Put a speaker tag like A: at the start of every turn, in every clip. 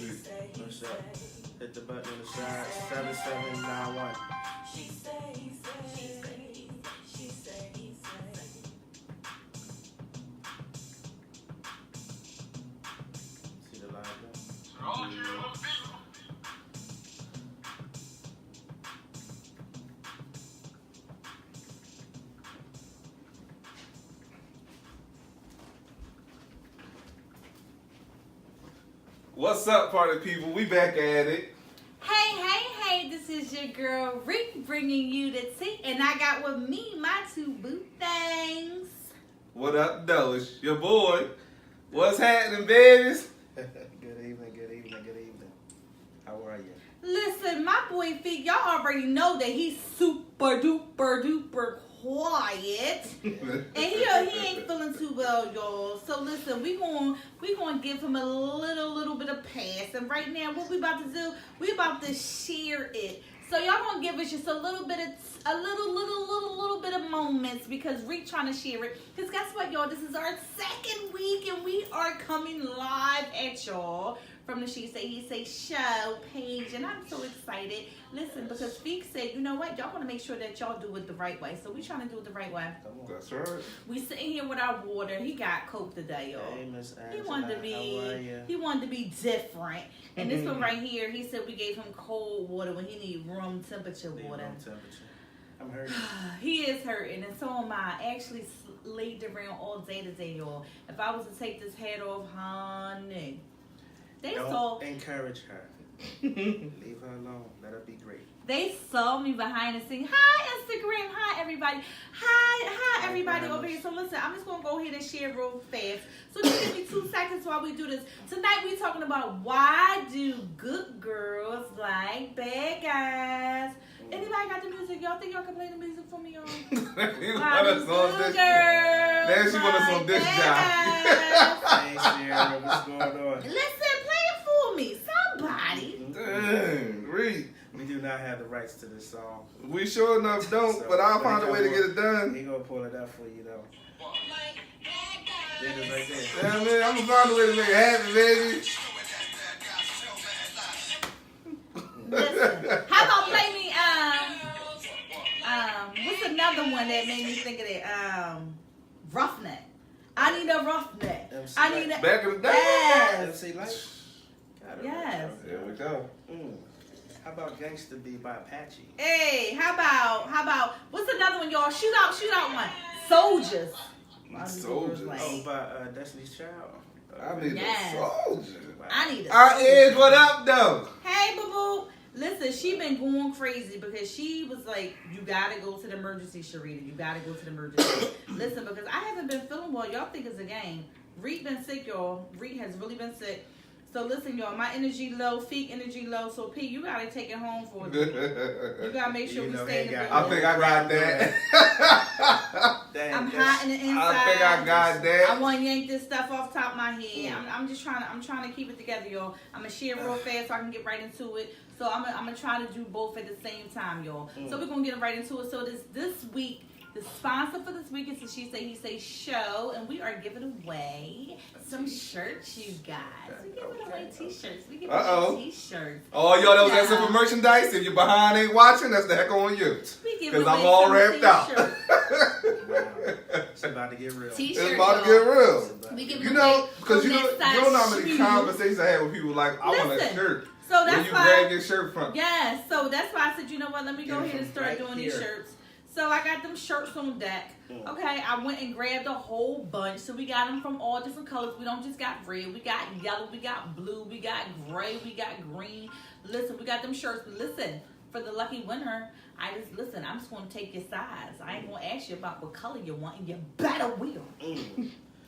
A: What's up? Hit the button on the side. 7791. See the live though?
B: What's up, party people? We back at it.
C: Hey, this is your girl Rick bringing you the tea, and I got with me my two boo things.
B: What up, though? It's your boy. What's happening, babies?
A: Good evening. How are you?
C: Listen, my boy Feet, y'all already know that he's super duper quiet. And he ain't feeling too well, y'all. So listen, we gonna give him a little bit of pass. And right now, what we about to do? We about to share it. So y'all gonna give us just a little bit of moments because Rick trying to share it. Cause guess what, y'all? This is our second week and we are coming live at y'all from the She Say He Say show page, and I'm so excited. Listen, because Feek said, you know what, y'all want to make sure that y'all do it the right way. So we trying to do it the right way.
B: That's right.
C: We sitting here with our water. He got Coke today, y'all.
A: Hey, Miss Angela.
C: He wanted to
A: How are you?
C: be different. And this one right here, he said we gave him cold water when he need room temperature water.
A: Room temperature. I'm hurting.
C: He is hurting, and so am I. I actually laid around all day today, y'all. If I was to take this hat off, honey.
A: Don't encourage her. Leave her alone. Let her be great.
C: They saw me behind the scenes. Hi, Instagram. Hi, everybody. Hi, everybody over here. So listen, I'm just going to go ahead and share real fast. So just give me 2 seconds while we do this. Tonight we're talking about why do good girls like bad guys? Anybody got the music? Y'all think y'all can play the music for me, y'all?
B: Why do good girls
C: Now
B: she want us on this job.
A: Hey, Sierra, what's going on?
C: Listen, play it for me. Somebody.
B: Dang, Reed.
A: We do not have the rights to this song.
B: We sure enough don't,
A: So,
B: but I'll
A: but
B: find a way to get it done.
A: He gonna pull it up for you though. There it is right there.
B: Yeah, man, I'm gonna find a way to make it happen, baby.
C: Listen, how about play me what's another one that made me think of that? Roughneck. I need a roughneck.
A: MC
C: I need a
B: Back in the day.
C: Yes.
A: MC Light. Got it
C: Yes.
A: right
B: There we go.
A: How about Gangsta B by Apache?
C: Hey, how about what's another one, y'all? Shoot out one. Soldiers.
B: Soldiers.
A: Oh, by Destiny's Child.
B: I need
C: Yes.
B: a soldier.
C: I need a
B: Our
C: soldier.
B: Edge, what up, though?
C: Hey, boo boo. Listen, she been going crazy because she was like, you gotta go to the emergency, Sharita. You gotta go to the emergency. Listen, because I haven't been feeling well. Y'all think it's a game. Reed been sick, y'all. Reed has really been sick. So listen, y'all, my energy low, Feet energy low. So P, you gotta take it home for me. You gotta make sure
A: You
C: we
A: know,
C: stay in the
A: hey,
B: I
C: building.
B: think I got that.
A: Damn,
C: I'm hot in the inside.
B: I think I got that.
C: I want to yank this stuff off top of my head. I'm just trying to keep it together, y'all. I'm gonna share real fast so I can get right into it. So I'm gonna try to do both at the same time, y'all. So we're gonna get right into it. So this week, the sponsor for this week is the She Say He Say show, and we are giving away some shirts, you guys. We're giving away t-shirts. We're giving away t-shirts.
B: Oh, y'all that was asking for merchandise. If you're behind ain't watching, that's the heck on you.
C: We giving
B: Because I'm
C: away
B: all
C: some
B: wrapped out.
C: t-shirts.
A: It's about to get real.
C: T-shirt,
B: It's about to
C: y'all.
B: get real.
C: We giving
B: You know,
C: away
B: because you
C: from
B: know
C: that
B: you don't know how
C: size
B: many
C: shoes.
B: conversations I had with people like, I want a
C: Listen,
B: shirt.
C: So
B: Where
C: that's
B: you
C: why.
B: grab your shirt from?
C: Yes, so that's why I said, you know what, let me go
A: Get it
C: ahead and
A: from
C: start
A: right
C: doing these
A: here.
C: shirts. So I got them shirts on deck. Okay, I went and grabbed a whole bunch. So we got them from all different colors. We don't just got red. We got yellow. We got blue. We got gray. We got green. Listen, we got them shirts. But listen, for the lucky winner, I'm just going to take your size. I ain't going to ask you about what color you want, and you better will.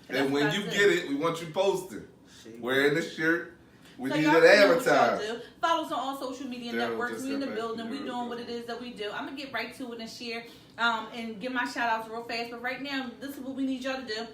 B: And when you get it, we want you posted. Wearing the shirt. We need
C: y'all
B: it
C: know what y'all
B: advertised.
C: do. Follow us on all social media
B: Daryl
C: networks.
B: just
C: We in the
B: said that.
C: building. We doing what it is that we do. I'm gonna get right to it and share and give my shout outs real fast. But right now, this is what we need y'all to do.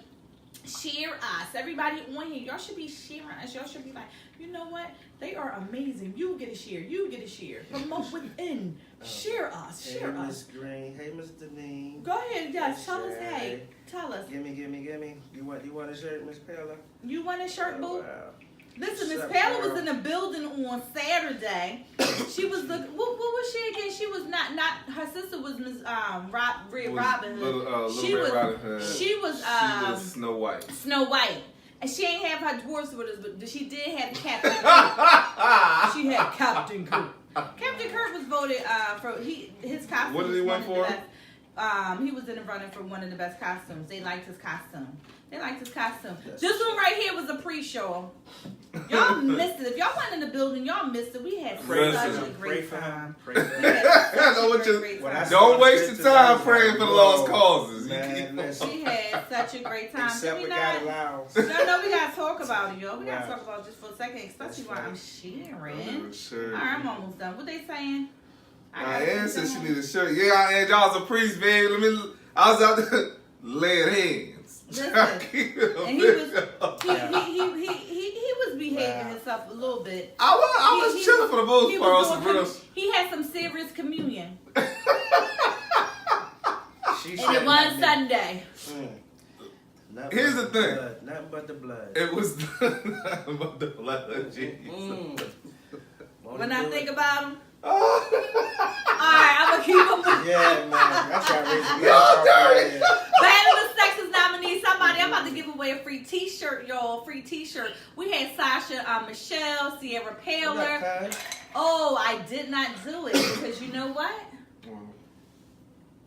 C: Share us. Everybody on here, y'all should be sharing us. Y'all should be like, you know what? They are amazing. You get a share. You get a share. Promote within. Share us. Share
A: Hey,
C: us.
A: Miss Green. Hey, Miss Deneen.
C: Go ahead, guys. Tell us.
A: Sure.
C: Hey, tell us.
A: Gimme. You want a shirt, Miss Pella?
C: You want a shirt,
A: Oh,
C: boo?
A: wow.
C: Listen, Miss
A: What's up,
C: Paola
A: girl?
C: was in the building on Saturday. She was the what was she again? She was not her sister was Miss Red Robin Hood.
B: Little
C: She
B: Red
C: was
B: Riding Hood.
C: she was
B: Snow White.
C: Snow White. And she ain't have her dwarfs with us, but she did have Captain Kirk. She had Captain Kirk. Captain Kirk was voted for his costume.
B: What did he
C: was
B: win
C: one of the
B: for?
C: best. He was in the running for one of the best costumes. They liked his costume. This one right here was a pre-show. Y'all missed it. If y'all went in the building, y'all missed it. We had such a great time.
A: Pray for
C: We
A: him.
C: had
B: I know
C: such
B: what
C: a
B: you-
C: great
A: When I
C: time.
B: Don't waste your
A: Pictures, I
B: time
A: was
B: praying
A: like,
B: for the lost
A: whoa,
B: causes.
A: Man, listen.
C: She had such a great time.
A: Except
C: Did
A: we
C: we
A: got
C: not?
A: allows.
C: No, we gotta talk about it, y'all. We gotta
A: Right.
C: talk about it just for a second, especially while I'm sharing.
B: Sure.
C: All right, I'm almost done. What they saying?
B: Ann said she need a shirt. Yeah, Ann, y'all was a priest, baby. I was out there laying hands.
C: Listen, and he was behaving himself a little bit.
B: I was chilling for the most
C: He
B: part.
C: was
B: On some
C: doing
B: real.
C: he had some serious communion.
A: She
C: And
A: said
C: it was
A: nothing.
C: Sunday.
A: Nothing
B: Here's
A: but
B: the thing.
A: blood. Nothing but the blood.
B: It was nothing but the blood of Jesus.
A: Won't
C: When
A: he
C: I
A: do
C: think
A: it?
C: about him, alright, I'm gonna keep him moving.
A: Yeah, man. That's how
B: Y'all dirty.
C: Battle of the Sexes nominee. Somebody, I'm about to give away a free t-shirt, y'all. Free t-shirt. We had Sasha, Michelle, Sierra Paler. Oh, I did not do it because you know what?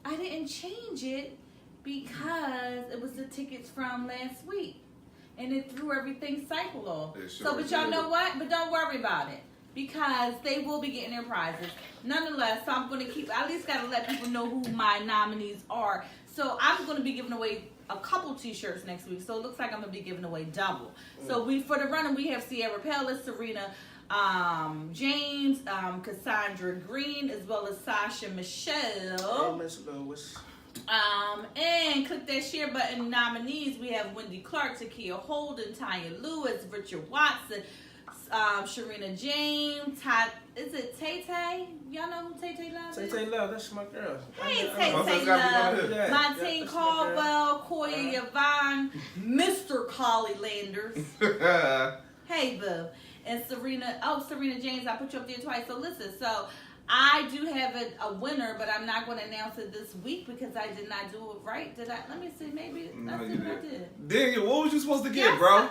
C: I didn't change it because it was the tickets from last week. And it threw everything cycle off.
B: It sure
C: So, but y'all
B: did.
C: know what? But don't worry about it. Because they will be getting their prizes. Nonetheless, so I'm going to keep, I at least got to let people know who my nominees are. So I'm going to be giving away a couple t-shirts next week. So it looks like I'm going to be giving away double. So for the running, we have Sierra Palis, Serena James, Cassandra Green, as well as Sasha Michelle.
A: Hey, Miss Lewis.
C: And click that share button. Nominees, we have Wendy Clark, Takia Holden, Tanya Lewis, Richard Watson, Sharina James, is it Tay Tay? Y'all know who Tay Tay Love is?
A: Tay Love, that's my girl.
C: Hey,
A: I know.
C: Tay Tay Love,
A: Yeah,
C: Montine
A: that's my
C: Caldwell, Koya Yvonne, Mr. Collie Landers. Hey, boo. And Serena James, I put you up there twice. So listen, so I do have a winner, but I'm not going to announce it this week because I did not do it right. Did I? Let me see. Maybe
B: No,
C: that's
B: you
C: what I
B: did.
C: did.
B: Daniel, what was you supposed to get,
C: Yes,
B: bro?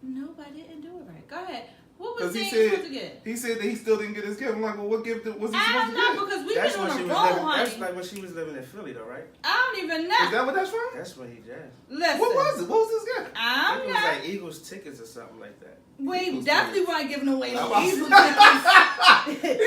C: No, I didn't do it right. Go ahead. What was
B: Because he
C: Daniel supposed to
B: said
C: get?
B: he said that he still didn't get his gift. I'm like, well, what gift was he
C: I
B: supposed
C: don't
B: to
C: know
B: get?
C: because we've
A: That's
C: been
A: when
C: on
A: she
C: a
A: was
C: roll,
A: living.
C: honey.
A: That's like when she was living in Philly, though, right?
C: I don't even
B: Is
C: know.
B: that what that's from?
A: That's when he jazzed.
C: Listen.
B: What was it? What was his gift?
C: I
A: I
C: don't
A: think it was
C: know.
A: like Eagles tickets or something like that.
C: We definitely weren't giving away no
B: I'm
C: Eagles
B: He
C: tickets.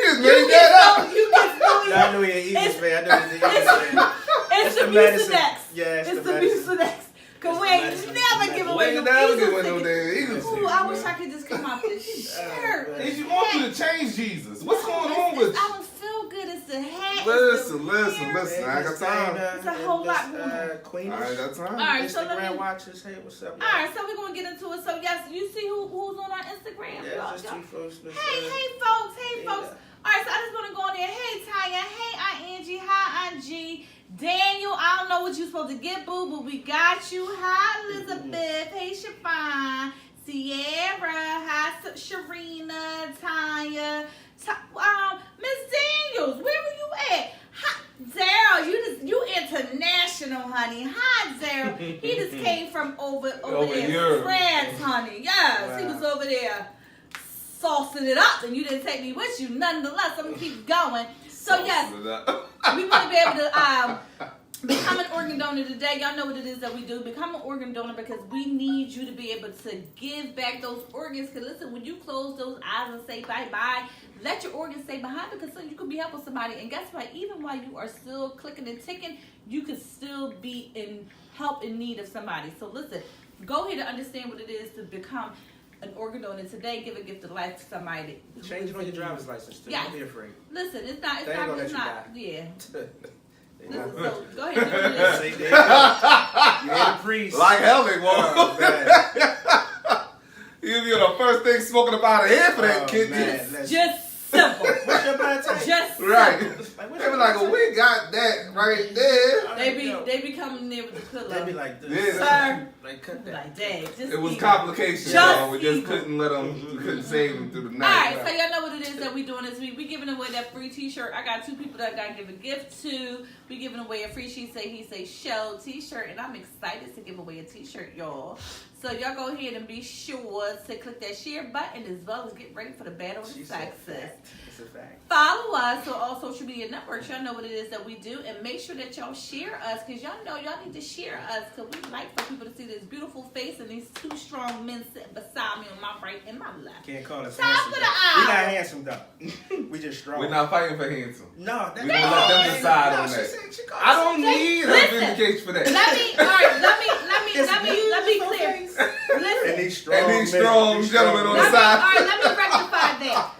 B: just
C: You
B: made
C: get
B: that up.
C: so, you get so
A: Yeah, I know he an Eagles fan. I know he's an Eagles fan.
C: It's the
A: medicine.
C: Mucinex.
A: Yeah,
C: It's the
A: medicine.
C: Mucinex. Cause
A: It's
C: we
A: the
C: ain't
A: medicine.
C: never give away
B: Way
C: no
B: down
C: Eagles
B: with no
C: tickets.
B: damn Eagles.
C: Ooh,
B: tickets,
C: I wish
B: man.
C: I could just come out this shirt.
A: man.
B: He want you to change Jesus. What's going on with
C: I
B: you?
C: don't feel good. It's the hat.
B: Listen,
C: it's the hair.
B: listen. I got time.
C: It's a whole lot going on.
A: Queen.
B: I ain't got time.
C: All right, so let
A: Instagram
C: me.
A: watchers. Hey, what's up?
C: All right, so we're gonna get into it. So yes, you see who's on our Instagram?
A: Yeah,
C: y'all?
A: just two folks.
C: Hey folks.
A: Yeah.
C: All right, so I just want to go on there. Hey, Tanya. Hey, Aunt Angie. Hi, Aunt G. Daniel, I don't know what you're supposed to get, boo, but we got you. Hi, Elizabeth. Hey, Siobhan. Sierra. Hi, Sharina. Tanya. Miss Daniels, where were you at? Hi, Daryl, you international, honey. Hi, Daryl. He just came from over
B: Over
C: there in
B: Europe.
C: France, honey. Yes, he
A: Wow.
C: was over there saucing it up, and you didn't take me with you. Nonetheless, I'm gonna keep going. So yes, we want to be able to become an organ donor today. Y'all know what it is that we do. Become an organ donor because we need you to be able to give back those organs. Because listen, when you close those eyes and say bye-bye, let your organs stay behind because so you could be helping somebody. And guess what? Even while you are still clicking and ticking, you could still be in help in need of somebody. So listen, go ahead and understand what it is to become an organ donor today. Give a gift of life to somebody.
A: Change it on your driver's license too.
C: Yes.
A: Don't be afraid.
C: Listen, it's not. It's
A: They ain't
C: not.
A: gonna
C: It's
A: let you
C: not.
A: die.
C: Yeah.
A: They
C: Listen,
A: not.
C: so go ahead and do this.
A: Say that. You ain't a priest.
B: Like hell they
A: Oh,
B: won't.
A: man.
B: You'll be the first thing smoking up out of here for that
A: Oh,
B: kid.
A: man.
C: Just Simple.
A: What's your blood type?
C: Just
B: Right.
C: simple.
A: Like,
B: They be like, well, we got that right there.
C: They be coming there with the pillow.
A: They be like this.
B: Yeah.
C: Sir.
A: Like, cut that.
C: Like, dang, just
B: It was
C: evil.
B: complications,
C: Just
B: y'all. We just
C: evil.
B: couldn't let them, we couldn't save them through the
C: All
B: night.
C: right, so y'all know what it is that we doing this week. We giving away that free T-shirt. I got 2 people that I gotta give a gift to. We giving away a free She Say He Say Show T-shirt, and I'm excited to give away a T-shirt, y'all. So y'all go ahead and be sure to click that share button as well as get ready for the battle of
A: She said
C: sexes.
A: fact. It's a fact.
C: Follow us on all social media networks. Y'all know what it is that we do, and make sure that y'all share us, because y'all know y'all need to share us, because we like for people to see this beautiful face and these 2 strong men sitting beside me on my right and my left.
A: Can't call us
C: Top
A: handsome.
C: of the
A: though.
C: hour.
A: We not handsome though. We just strong.
B: We're not fighting for handsome.
A: No, that
B: We gonna let them decide on
A: she
B: that.
A: said she called
B: I
A: us
B: don't need a
C: Listen.
B: vindication for that.
C: Let me be
A: beautiful
C: clear.
A: face.
C: Listen.
A: And these strong,
B: And these strong gentlemen on the
C: Let
B: side.
C: me rectify that.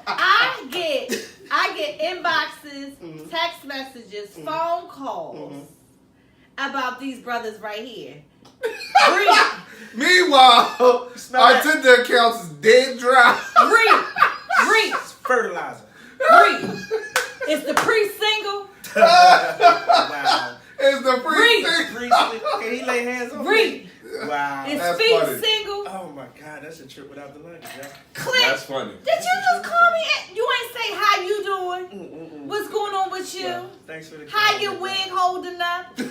C: I get inboxes, text messages, phone calls about these brothers right here. Read.
B: Meanwhile,
A: Smell
B: our
A: that.
B: Tinder accounts is dead dry.
C: Read.
A: Fertilizer.
C: It's the pre-single.
A: Wow.
B: It's the free
C: Read.
B: thing.
A: Can he lay hands on me?
C: Read.
A: Wow.
C: It's
B: That's
C: feet
B: funny.
C: single.
A: Oh my God, that's a trip without the luggage, yeah.
C: Click.
B: That's funny.
C: Did you just call me? You ain't say how you doing. What's going on with you?
A: Well, thanks for the
C: How your wig holding up? Pull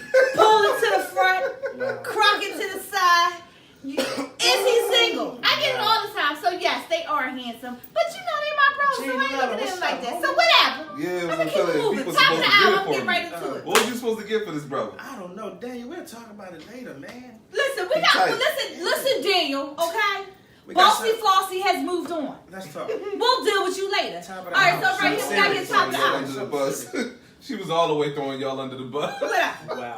C: it to the front.
A: Wow.
C: Crock it to the side. Is he single? I get it all the time. So yes, they are handsome, but you know they my bros, so I ain't looking at them like that. So whatever.
B: Yeah,
C: I'm
B: I'm
C: gonna keep
B: telling
C: it
B: you,
C: moving.
B: people
C: Top of
B: supposed
C: the
B: to get
C: hour,
B: it for
C: get
B: me.
C: right into it.
B: What was you supposed to get for this brother?
A: I don't know, Daniel. We'll talk about it later, man.
C: Listen, we
B: Be
C: got.
B: tight.
C: Listen, Daniel. Okay.
A: We got
C: Bossy
A: some-
C: Flossie has moved on.
A: Let's talk.
C: We'll deal with you later.
A: Top of
C: All
A: the
C: right,
A: hour.
C: so right here we got his top of the
B: Y'all
C: hour.
B: under the bus. She was all the way throwing y'all under the bus.
C: Whatever.
A: Wow.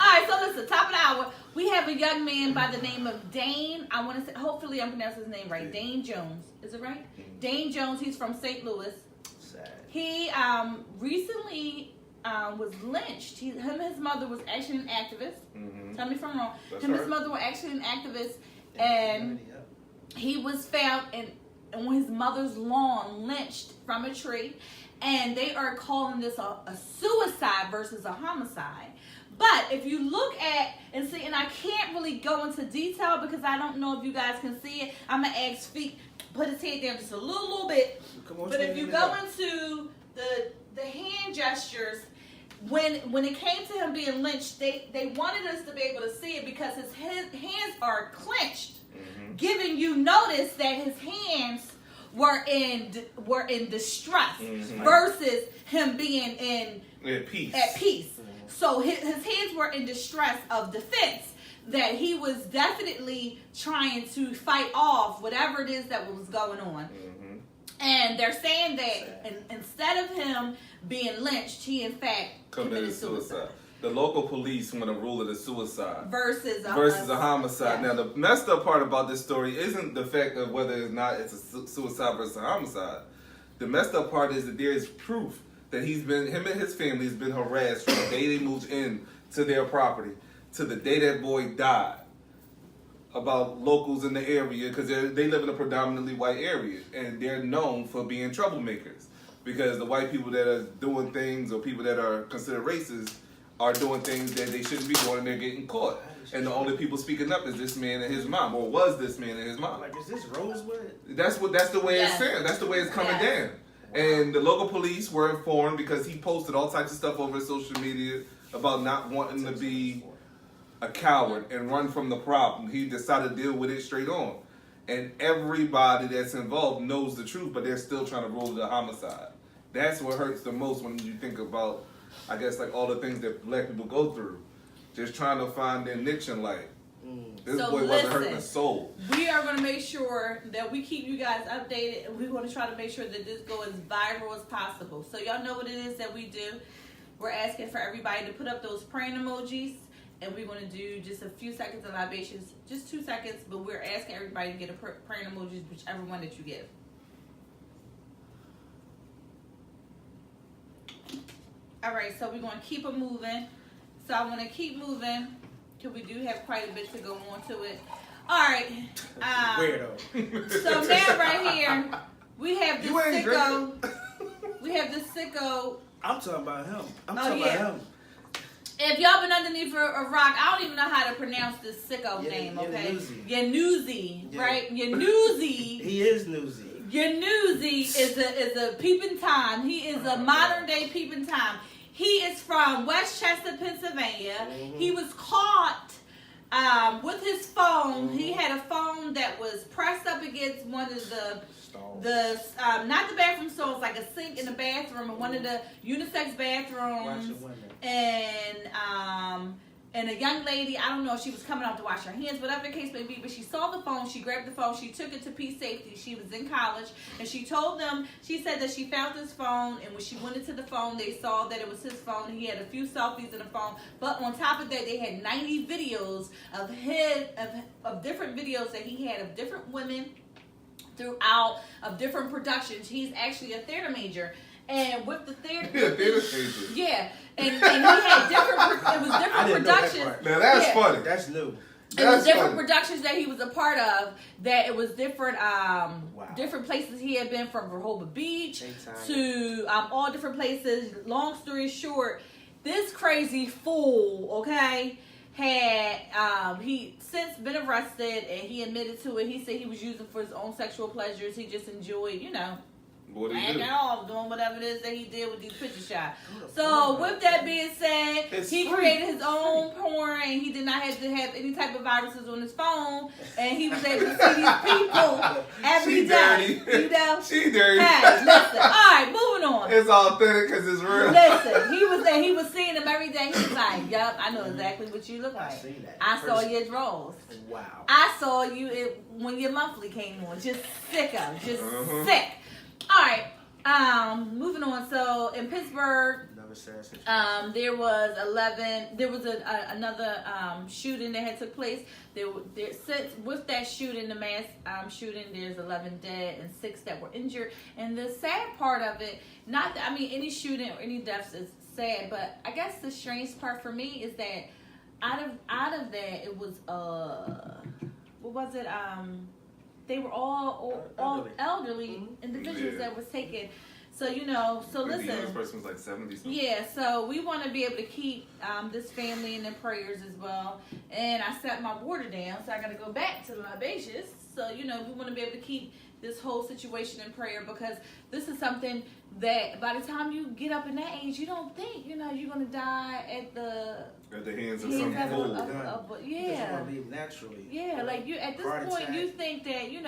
C: All right, so listen, top of the hour, we have a young man by the name of Dane. I want to say, hopefully I'm pronouncing his name right. Dane Jones. Is it right? Dane Jones. He's from St. Louis.
A: Sad.
C: He recently was lynched. Him and his mother was actually an activist.
B: Mhm.
C: Tell me if I'm wrong.
B: That's
C: Him and
B: right.
C: his mother were actually an activist, and he was found on his mother's lawn, lynched from a tree, and they are calling this a suicide versus a homicide. But if you look at and see, and I can't really go into detail because I don't know if you guys can see it. I'm gonna ask Feet put his head down just a little bit.
A: Come on,
C: But if
A: Steve,
C: you
A: let
C: go
A: me
C: into the hand gestures, when it came to him being lynched, they wanted us to be able to see it because his hands are clenched, giving you notice that his hands were in distress versus him being
B: At peace.
C: at peace. So his hands were in distress of defense, that he was definitely trying to fight off whatever it is that was going on. And they're saying that instead of him being lynched, he in fact
B: Committed suicide. The local police want to rule it a suicide
C: versus
B: versus a homicide.
C: Yeah.
B: Now, the messed up part about this story isn't the fact of whether or not it's a suicide versus a homicide. The messed up part is that there is proof that him and his family has been harassed from the day they moved in to their property to the day that boy died. About locals in the area, because they live in a predominantly white area, and they're known for being troublemakers. Because the white people that are doing things, or people that are considered racist, are doing things that they shouldn't be doing, and they're getting caught. And the only people speaking up is this man and his mom, or was this man and his mom.
A: Like, is this Rosewood?
B: That's the way
C: Yes.
B: it's saying. That's the way it's coming
C: Yes.
B: down. And the local police were informed because he posted all types of stuff over social media about not wanting to be a coward and run from the problem. He decided to deal with it straight on. And everybody that's involved knows the truth, but they're still trying to rule it a homicide. That's what hurts the most when you think about, I guess, like all the things that black people go through. Just trying to find their niche in life. This
C: So
B: boy wasn't hurting
C: listen.
B: a soul.
C: We are going to make sure that we keep you guys updated, and we're going to try to make sure that this goes as viral as possible. So y'all know what it is that we do. We're asking for everybody to put up those praying emojis, and we're going to do just a few seconds of libations, just 2 seconds, but we're asking everybody to get a praying emojis, whichever one that you give. All right, so we're going to keep it moving. So I want to keep moving because we do have quite a bit to go on to it. All right.
A: Weirdo.
C: So now right here, we have this
B: You ain't
C: sicko. we have this sicko.
A: I'm talking about him. I'm
C: Oh,
A: talking
C: yeah.
A: about him.
C: If y'all been underneath a rock, I don't even know how to pronounce this sicko name, okay? Yanuzi,
A: Yeah.
C: right? Yanuzi.
A: He is newsy.
C: Yanuzi is a peeping Tom. He is a modern day peeping Tom. He is from Westchester, Pennsylvania.
A: Mm-hmm.
C: He was caught with his phone. He had a phone that was pressed up against one of the not the bathroom stalls, like a sink in the bathroom, and one of the unisex bathrooms.
A: Watching women.
C: And a young lady, I don't know if she was coming out to wash her hands, whatever the case may be, but she saw the phone, she grabbed the phone, she took it to Peace Safety. She was in college, and she told them, she said that she found this phone, and when she went into the phone, they saw that it was his phone. He had a few selfies in the phone, but on top of that, they had 90 videos of different videos that he had of different women throughout, of different productions. He's actually a theater major. And with the theater, yeah, and he had different productions.
B: Now that's funny.
A: That's new.
C: It was different productions that he was a part of. That it was different, different places he had been, from Rehoboth Beach to all different places. Long story short, this crazy fool, okay, had he since been arrested, and he admitted to it. He said he was using for his own sexual pleasures. He just enjoyed, acting off, doing whatever it is that he did with these picture shots. So, with that being said, he created his own porn, and he did not have to have any type of viruses on his phone, and he was able to see these people every day.
B: Dirty. She dirty.
C: Hey, listen. All right, moving on.
B: It's authentic because it's real.
C: Listen, he was seeing them every day. He was like, "Yup, I know exactly what you look like. I saw your drawers.
A: Wow.
C: I saw you when your monthly came on. Just sick. All right, moving on. So in Pittsburgh, there was another shooting that had took place. With that shooting, the mass shooting, there's 11 dead and 6 that were injured. And the sad part of it, any shooting or any deaths is sad, but I guess the strange part for me is that out of that, it was what was it? They were all elderly individuals that was taken. So, listen.
B: The youngest person was like 70 something.
C: Yeah, so we want to be able to keep this family in their prayers as well. And I set my water down, so I got to go back to the libations. So, we want to be able to keep this whole situation in prayer, because this is something that by the time you get up in that age, you don't think, you're going to die at the
B: hands of some fool.
A: Yeah. Naturally.
C: Yeah, like at this point, you think that,
B: you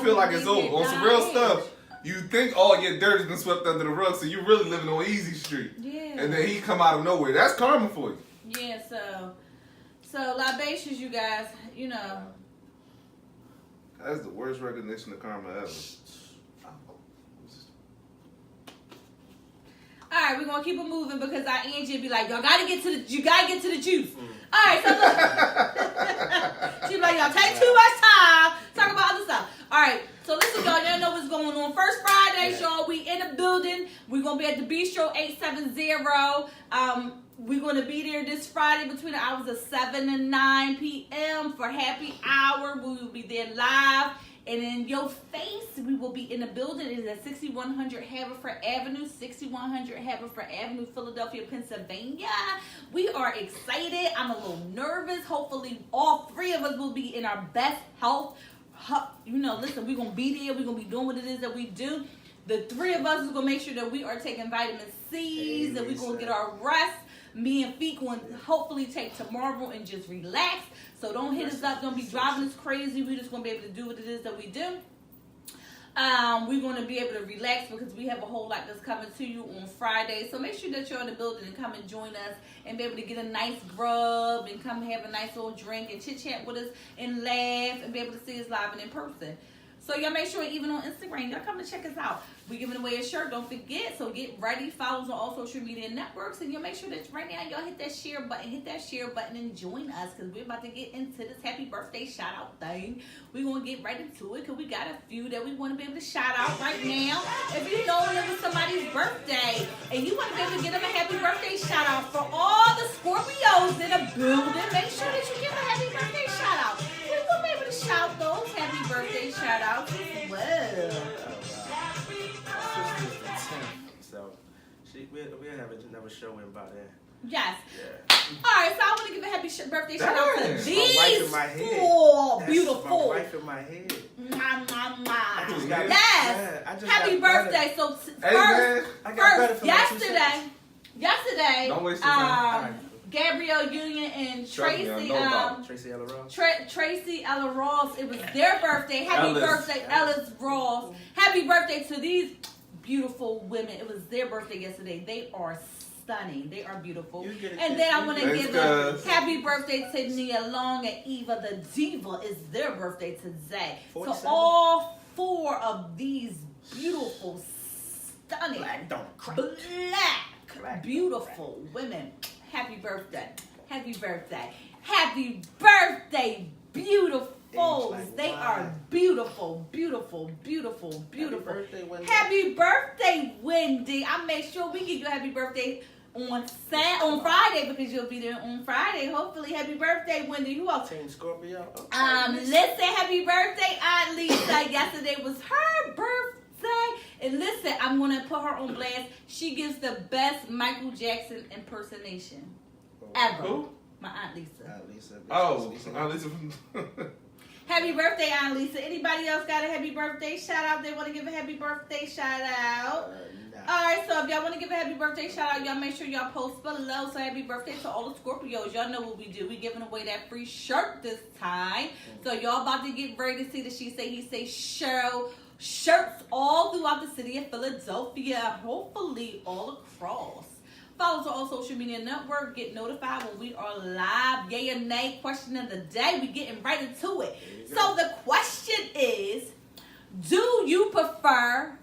B: feel like it's over. On some real stuff, you think all your dirt has been swept under the rug, so you're really living on easy street.
C: Yeah.
B: And then he come out of nowhere. That's karma for you.
C: Yeah, so libations, you guys,
B: That's the worst recognition of karma ever.
C: All right, we're gonna keep it moving, because our Angie be like, you gotta get to the juice. All right, so look, she's like, y'all take too much time, talk about other stuff. All right, so listen, y'all know what's going on. First Friday, y'all, we in the building. We're gonna be at the Bistro 870. We're gonna be there this Friday between the hours of 7 and 9 p.m. for happy hour. We will be there live. And in your face, we will be in the building. It is at 6100 Haverford Avenue, 6100 Haverford Avenue, Philadelphia, Pennsylvania. We are excited. I'm a little nervous. Hopefully, all 3 of us will be in our best health. Listen, we're going to be there. We're going to be doing what it is that we do. The 3 of us is going to make sure that we are taking vitamin C's, and we're going to get our rest. Me and Feet going to hopefully take tomorrow and just relax. So don't hit us up. Don't be driving us crazy. We're just going to be able to do what it is that we do. We're going to be able to relax, because we have a whole lot that's coming to you on Friday. So make sure that you're in the building and come and join us and be able to get a nice grub and come have a nice little drink and chit-chat with us and laugh and be able to see us live and in person. So y'all make sure, even on Instagram, y'all come to check us out. We're giving away a shirt, don't forget. So get ready, follow us on all social media networks, and y'all make sure that right now y'all hit that share button and join us, because we're about to get into this happy birthday shout out thing. We're going to get right into it, because we got a few that we want to be able to shout out right now. If you know it was somebody's birthday and you want to be able to give them a happy birthday shout out, for all the Scorpios in the building, make sure that you give a happy birthday shout out. We will be able to shout those happy birthday shout outs as well.
A: We'll have another show in about that.
C: Yes.
A: Yeah.
C: All right, so I want to give a happy birthday shout out to
B: That's
A: my wife
C: these
A: in my head.
C: four
A: That's
C: beautiful.
A: my wife in my head.
C: Mwah, mwah, mwah.
A: just got-
C: Yes.
A: I just
C: Happy
A: got
C: birthday. So
B: Hey man,
A: I got better
C: first,
A: for my 2
C: yesterday,
B: Don't waste your time.
A: Alright.
C: Gabrielle Union and
B: Trust me, I
C: Tracy,
B: know about it.
A: Tracy Ella Ross.
C: Tracy Ella Ross. It was their birthday. Happy
B: Ellis.
C: birthday, Ellis Ross. Happy birthday to these beautiful women. It was their birthday yesterday. They are stunning. They are beautiful.
A: You get it,
C: And then I want to
B: Thanks,
C: give a
B: guys.
C: happy birthday to Nia Long and Eva the Diva. It's their birthday today. So
A: 47.
C: all four of these beautiful, stunning,
A: Black don't crack. Black
C: beautiful women. Happy birthday. Happy birthday. Happy birthday, beautifuls.
A: Like
C: They
A: wine.
C: are beautiful, beautiful, beautiful, beautiful.
A: birthday, Wendy.
C: Happy birthday, Wendy. I make sure we give you a happy birthday on Friday because you'll be there on Friday. Hopefully, happy birthday, Wendy. Who else?
A: Team Scorpio. Okay.
C: Listen, happy birthday, Aunt Lisa. Yesterday was her birthday. And listen, I'm going to put her on blast. She gives the best Michael Jackson impersonation ever.
B: Who?
C: My Aunt Lisa.
A: Lisa.
B: Oh,
A: Lisa.
B: Lisa.
C: Happy birthday, Aunt Lisa. Anybody else got a happy birthday shout out? They want to give a happy birthday shout out?
A: Nah.
C: All right, so if y'all want to give a happy birthday shout out, y'all make sure y'all post below. So happy birthday to all the Scorpios. Y'all know what we do. We giving away that free shirt this time. So y'all about to get ready to see the She Say, He Say show. Shirts all throughout the city of Philadelphia. Hopefully all across. Follow us on all social media network. Get notified when we are live. Yay or nay? Question of the day. We getting right into it. So the question is, do you prefer,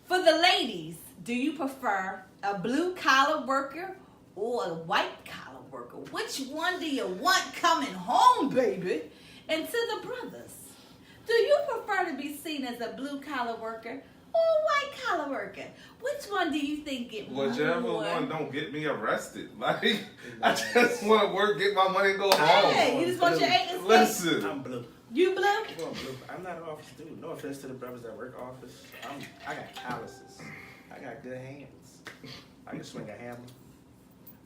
C: for the ladies, do you prefer a blue collar worker or a white collar worker? Which one do you want coming home, baby? And to the brothers, do you prefer to be seen as a blue collar worker or a white collar worker? Which one do you think get
B: Whichever
C: more?
B: one don't get me arrested. Like, I just want to work, get my money, and go home.
C: Hey, you just want your 8 and 6?
B: Listen.
A: I'm blue.
C: You blue?
A: I'm going blue. I'm not an office dude. No offense to the brothers that work office. I got calluses. I got good hands. I can swing a hammer.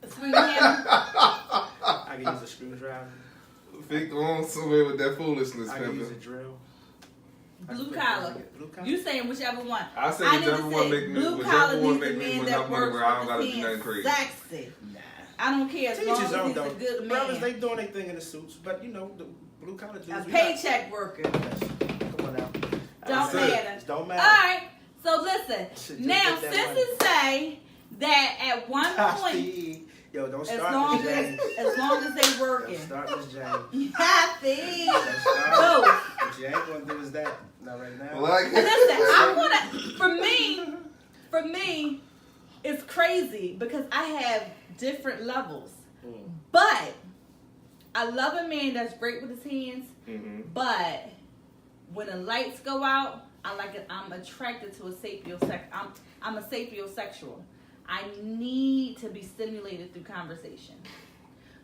C: Swing your hammer?
A: I can use a screwdriver.
B: Think on somewhere with that foolishness,
A: I can use a
B: Pimpin'.
A: drill.
C: Blue collar.
A: Blue collar.
C: You saying whichever one?
B: I say
C: need to
B: whichever one
C: say
B: make me,
C: blue
B: whichever
C: collar
B: one
C: needs
B: make
C: a
B: me
C: man
B: enough
C: that
B: money
C: works
B: where I don't
C: with
B: gotta
C: his
B: do nothing
C: hands
B: crazy.
C: sexy.
A: Nah.
C: I don't care as
A: Teach
C: long
A: his
C: as
A: own
C: he's a
A: though.
C: good
A: Brothers, they
C: man.
A: doing their thing in the suits, but you know the blue collar dudes.
C: A
A: we
C: paycheck worker.
A: Got, yes. Come on now.
C: Don't
B: That's it.
C: matter.
A: It don't
C: All
A: matter.
C: right. So listen.
A: Should just
C: Now,
A: get that
C: sisters say that at one point,
A: Happy. Yo, don't
C: as
A: start
C: long
A: this,
C: as
A: James.
C: they working,
A: Don't start this, James.
C: happy.
A: Don't start.
C: Both.
A: What you ain't gonna do is that. Not right now.
B: Like,
C: Listen, I wanna. For me, it's crazy because I have different levels.
A: Mm.
C: But I love a man that's great with his hands.
B: mm-hmm.
C: But when the lights go out, I'm attracted to a sapiosexual. I'm a sapiosexual. I need to be stimulated through conversation.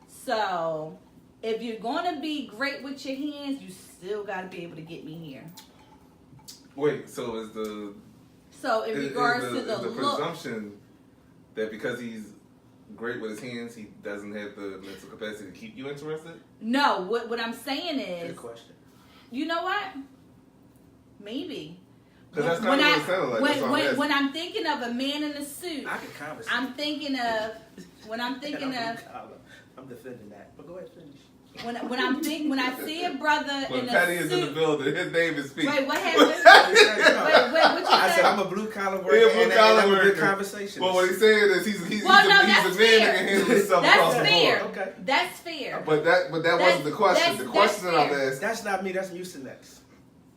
C: So if you're gonna be great with your hands, you still gotta be able to get me here.
B: Wait, so is the
C: So in regards to
B: is
C: the
B: the
C: look,
B: presumption that because he's great with his hands, he doesn't have the mental capacity to keep you interested?
C: no. What I'm saying is,
A: Good question.
C: you know what? Maybe.
B: Because that's kind of what it sounded like. That's all I'm asking.
C: when I'm thinking of a man in a suit,
A: I can conversate.
C: I'm thinking of when I'm thinking
A: And
C: of
A: I'm defending that. But go ahead, finish.
C: when I see a brother
B: When
C: in
B: Patty
C: a
B: is in the
C: suit.
B: building, his name is Pete.
C: Wait, what happened? Wait, what you
A: I said
C: said?
A: I'm a blue collar worker.
B: He a blue
A: and
B: collar
A: I'm a good
B: worker.
A: conversation.
B: Well, what he's saying is he's
C: Well, no,
B: a man
C: that's
B: that
C: fair.
B: can handle himself
C: That's
B: across the
C: fair.
B: board.
A: Okay.
C: That's fair.
B: But that wasn't the question. The question that I'm
C: fair.
B: asking.
A: That's not me. That's Mucinex.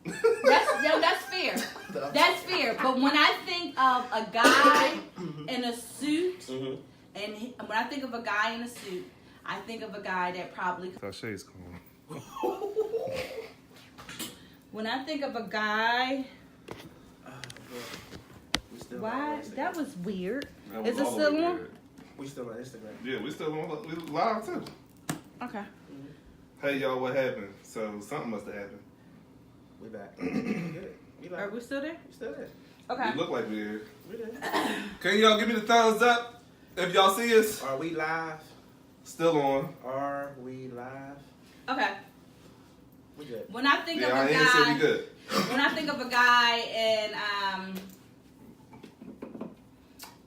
C: That's fair. That's fair. But when I think of a guy in a suit,
A: Mm-hmm.
C: and when I think of a guy in a suit, I think of a guy that probably.
B: Sasha's calling.
C: When I think of a guy,
A: We still
C: why
A: on Instagram.
C: that was weird.
B: That
C: Is
B: was
C: it
B: all
C: still
B: the way
C: on?
B: good.
A: We still on Instagram.
B: Yeah, we live too.
C: Okay.
B: Hey y'all, what happened? So something must have happened.
A: We back. We good. We
C: Are
A: like.
C: we still there?
A: We still there.
C: Okay.
B: We look like we're here.
A: We did.
B: Can y'all give me the thumbs up if y'all see us?
A: Are we live?
B: Still on.
A: Are we live?
C: Okay.
A: We good.
C: When I think
B: Yeah,
C: of
B: I
C: a
B: ain't say we
C: guy,
B: good.
C: when I think of a guy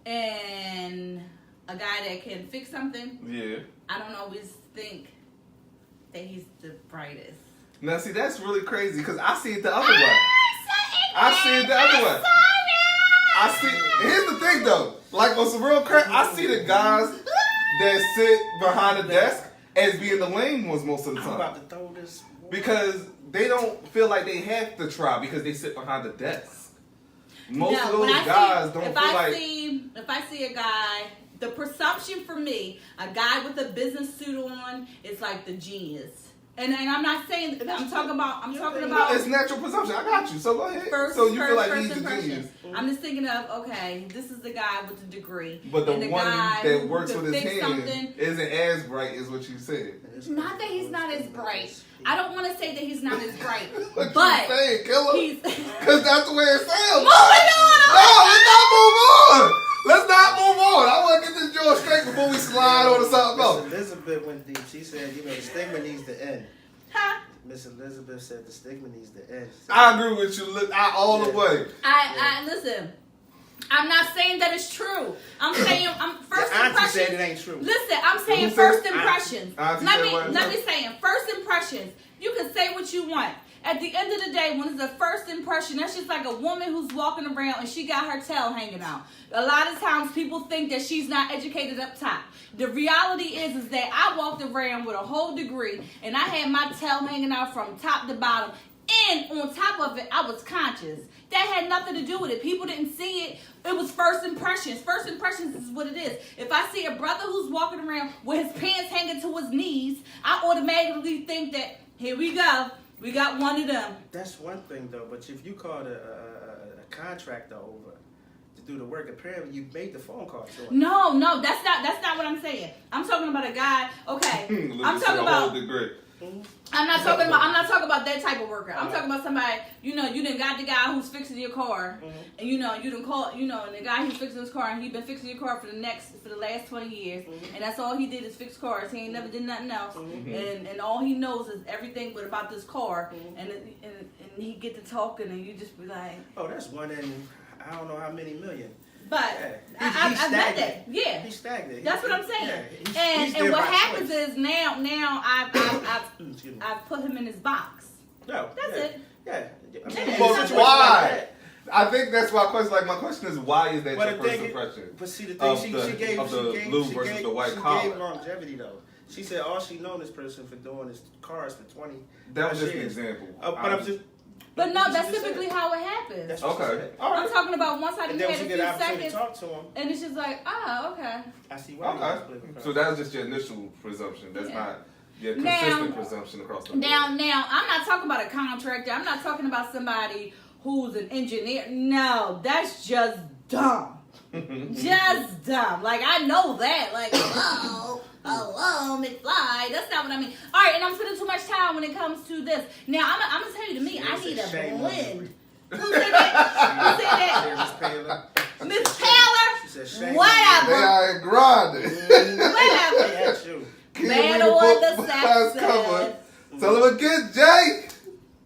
C: and a guy that can fix something,
B: Yeah.
C: I don't always think that he's the brightest.
B: Now, see, that's really crazy because I see it the other way. I see it the other way. I see. Here's the thing, though. Like on some real crap, I see the guys that sit behind the desk as being the lame ones most of the
A: I'm
B: time
A: about to throw this.
B: because they don't feel like they have to try because they sit behind the desk. Most of
C: when
B: those
C: I
B: guys
C: see,
B: don't
C: if
B: feel
C: I
B: like.
C: if I see a guy, the presumption for me, a guy with a business suit on is like the genius. And I'm not saying I'm talking about
B: No, it's natural presumption. I got you. So go ahead. So you feel like he's the genius.
C: I'm just thinking of, okay, this is the guy with the degree.
B: But the
C: and
B: one
C: guy
B: that
C: who
B: works
C: could
B: with his
C: fix
B: hand
C: something.
B: isn't as bright as what you said.
C: Not that he's not as bright. I don't want to say that he's not as bright.
B: What
C: but
B: you saying, killer?
C: he's
B: Because that's the way it sounds.
C: moving on.
B: No, let's not move on. Let's not move on. I want to get this joint straight before we slide on to something else.
A: Miss Elizabeth went deep. She said, you know, the stigma needs to end.
C: Huh?
A: Miss Elizabeth said the stigma needs to end.
B: I agree with you. Look, all the way.
C: I listen. I'm not saying that it's true. I'm saying I'm first
A: Your auntie said it
C: impressions.
A: ain't true.
C: Listen, I'm saying
B: Who
C: first
B: said-
C: impressions.
B: Auntie
C: Let
B: said
C: me
B: what?
C: let me say it. First impressions. You can say what you want. At the end of the day, when it's a first impression, that's just like a woman who's walking around and she got her tail hanging out. A lot of times people think that she's not educated up top. The reality is that I walked around with a whole degree and I had my tail hanging out from top to bottom. And on top of it, I was conscious. That had nothing to do with it. People didn't see it. It was first impressions. First impressions is what it is. If I see a brother who's walking around with his pants hanging to his knees, I automatically think that, here we go. We got one of them.
A: That's one thing, though. But if you called a contractor over to do the work, apparently you made the phone call to him.
C: No, that's not what I'm saying. I'm talking about a guy. Okay, I'm talking about. I'm not talking about that type of worker. I'm talking about somebody, you done got the guy who's fixing your car, and you done call, and the guy who's fixing his car, and he been fixing your car for the last 20 years, and that's all he did is fix cars. He ain't never did nothing else, and all he knows is everything but about this car, and he get to talking, and you just be like,
A: oh, that's one in I don't know how many million.
C: but
A: Yeah.
C: I bet that, yeah.
A: He's stagnant.
C: That's what I'm saying.
A: Yeah, he's
C: and
A: there
C: what
A: by
C: happens
A: choice.
C: is now
A: Excuse me.
C: I've put him in his box.
A: No,
C: That's
A: yeah.
C: it.
A: Yeah.
C: It is.
A: in a
B: Well,
A: situation
B: why?
A: like that-
B: I think that's my question. Like, my question is, why is that
A: But
B: your
A: the
B: first
A: thing is-
B: impression?
A: But see, the thing
B: Of
A: she
B: the-
A: gave,
B: of
A: she
B: the
A: gave,
B: blue
A: she
B: versus
A: gave,
B: the white
A: she
B: collar.
A: gave longevity though. She said all she known this person for doing is cars for 20.
B: That was just an
A: years.
B: example.
A: But I'm just.
C: But no,
A: she
C: that's
A: just
C: typically
A: said.
C: how it happens.
A: That's what she
B: Okay.
A: said.
B: All
C: I'm
B: right.
C: talking about once I
A: And
C: done
A: then
C: had
A: when
C: a
A: she get
C: few
A: an opportunity to
C: seconds,
A: talk to him,
C: and it's just like, oh, okay.
A: I see why.
B: Okay. So that was just your initial presumption. That's
C: Yeah.
B: not your
C: Now-
B: consistent presumption across the board.
C: Now, I'm not talking about a contractor. I'm not talking about somebody who's an engineer. No, that's just dumb. Just dumb. Like, I know that. Like, hello, McFly. That's not what I mean. All right, and I'm spending too much time when it comes to this. Now, I'm going to tell you, to me, I need a
A: Shame on
C: blend.
A: you.
C: Who said that? Who said that? Miss Taylor?
A: She said shame.
C: Whatever.
B: They are grinding.
C: Whatever.
A: That's you.
C: Man on the sack said.
B: Tell him again, Jay.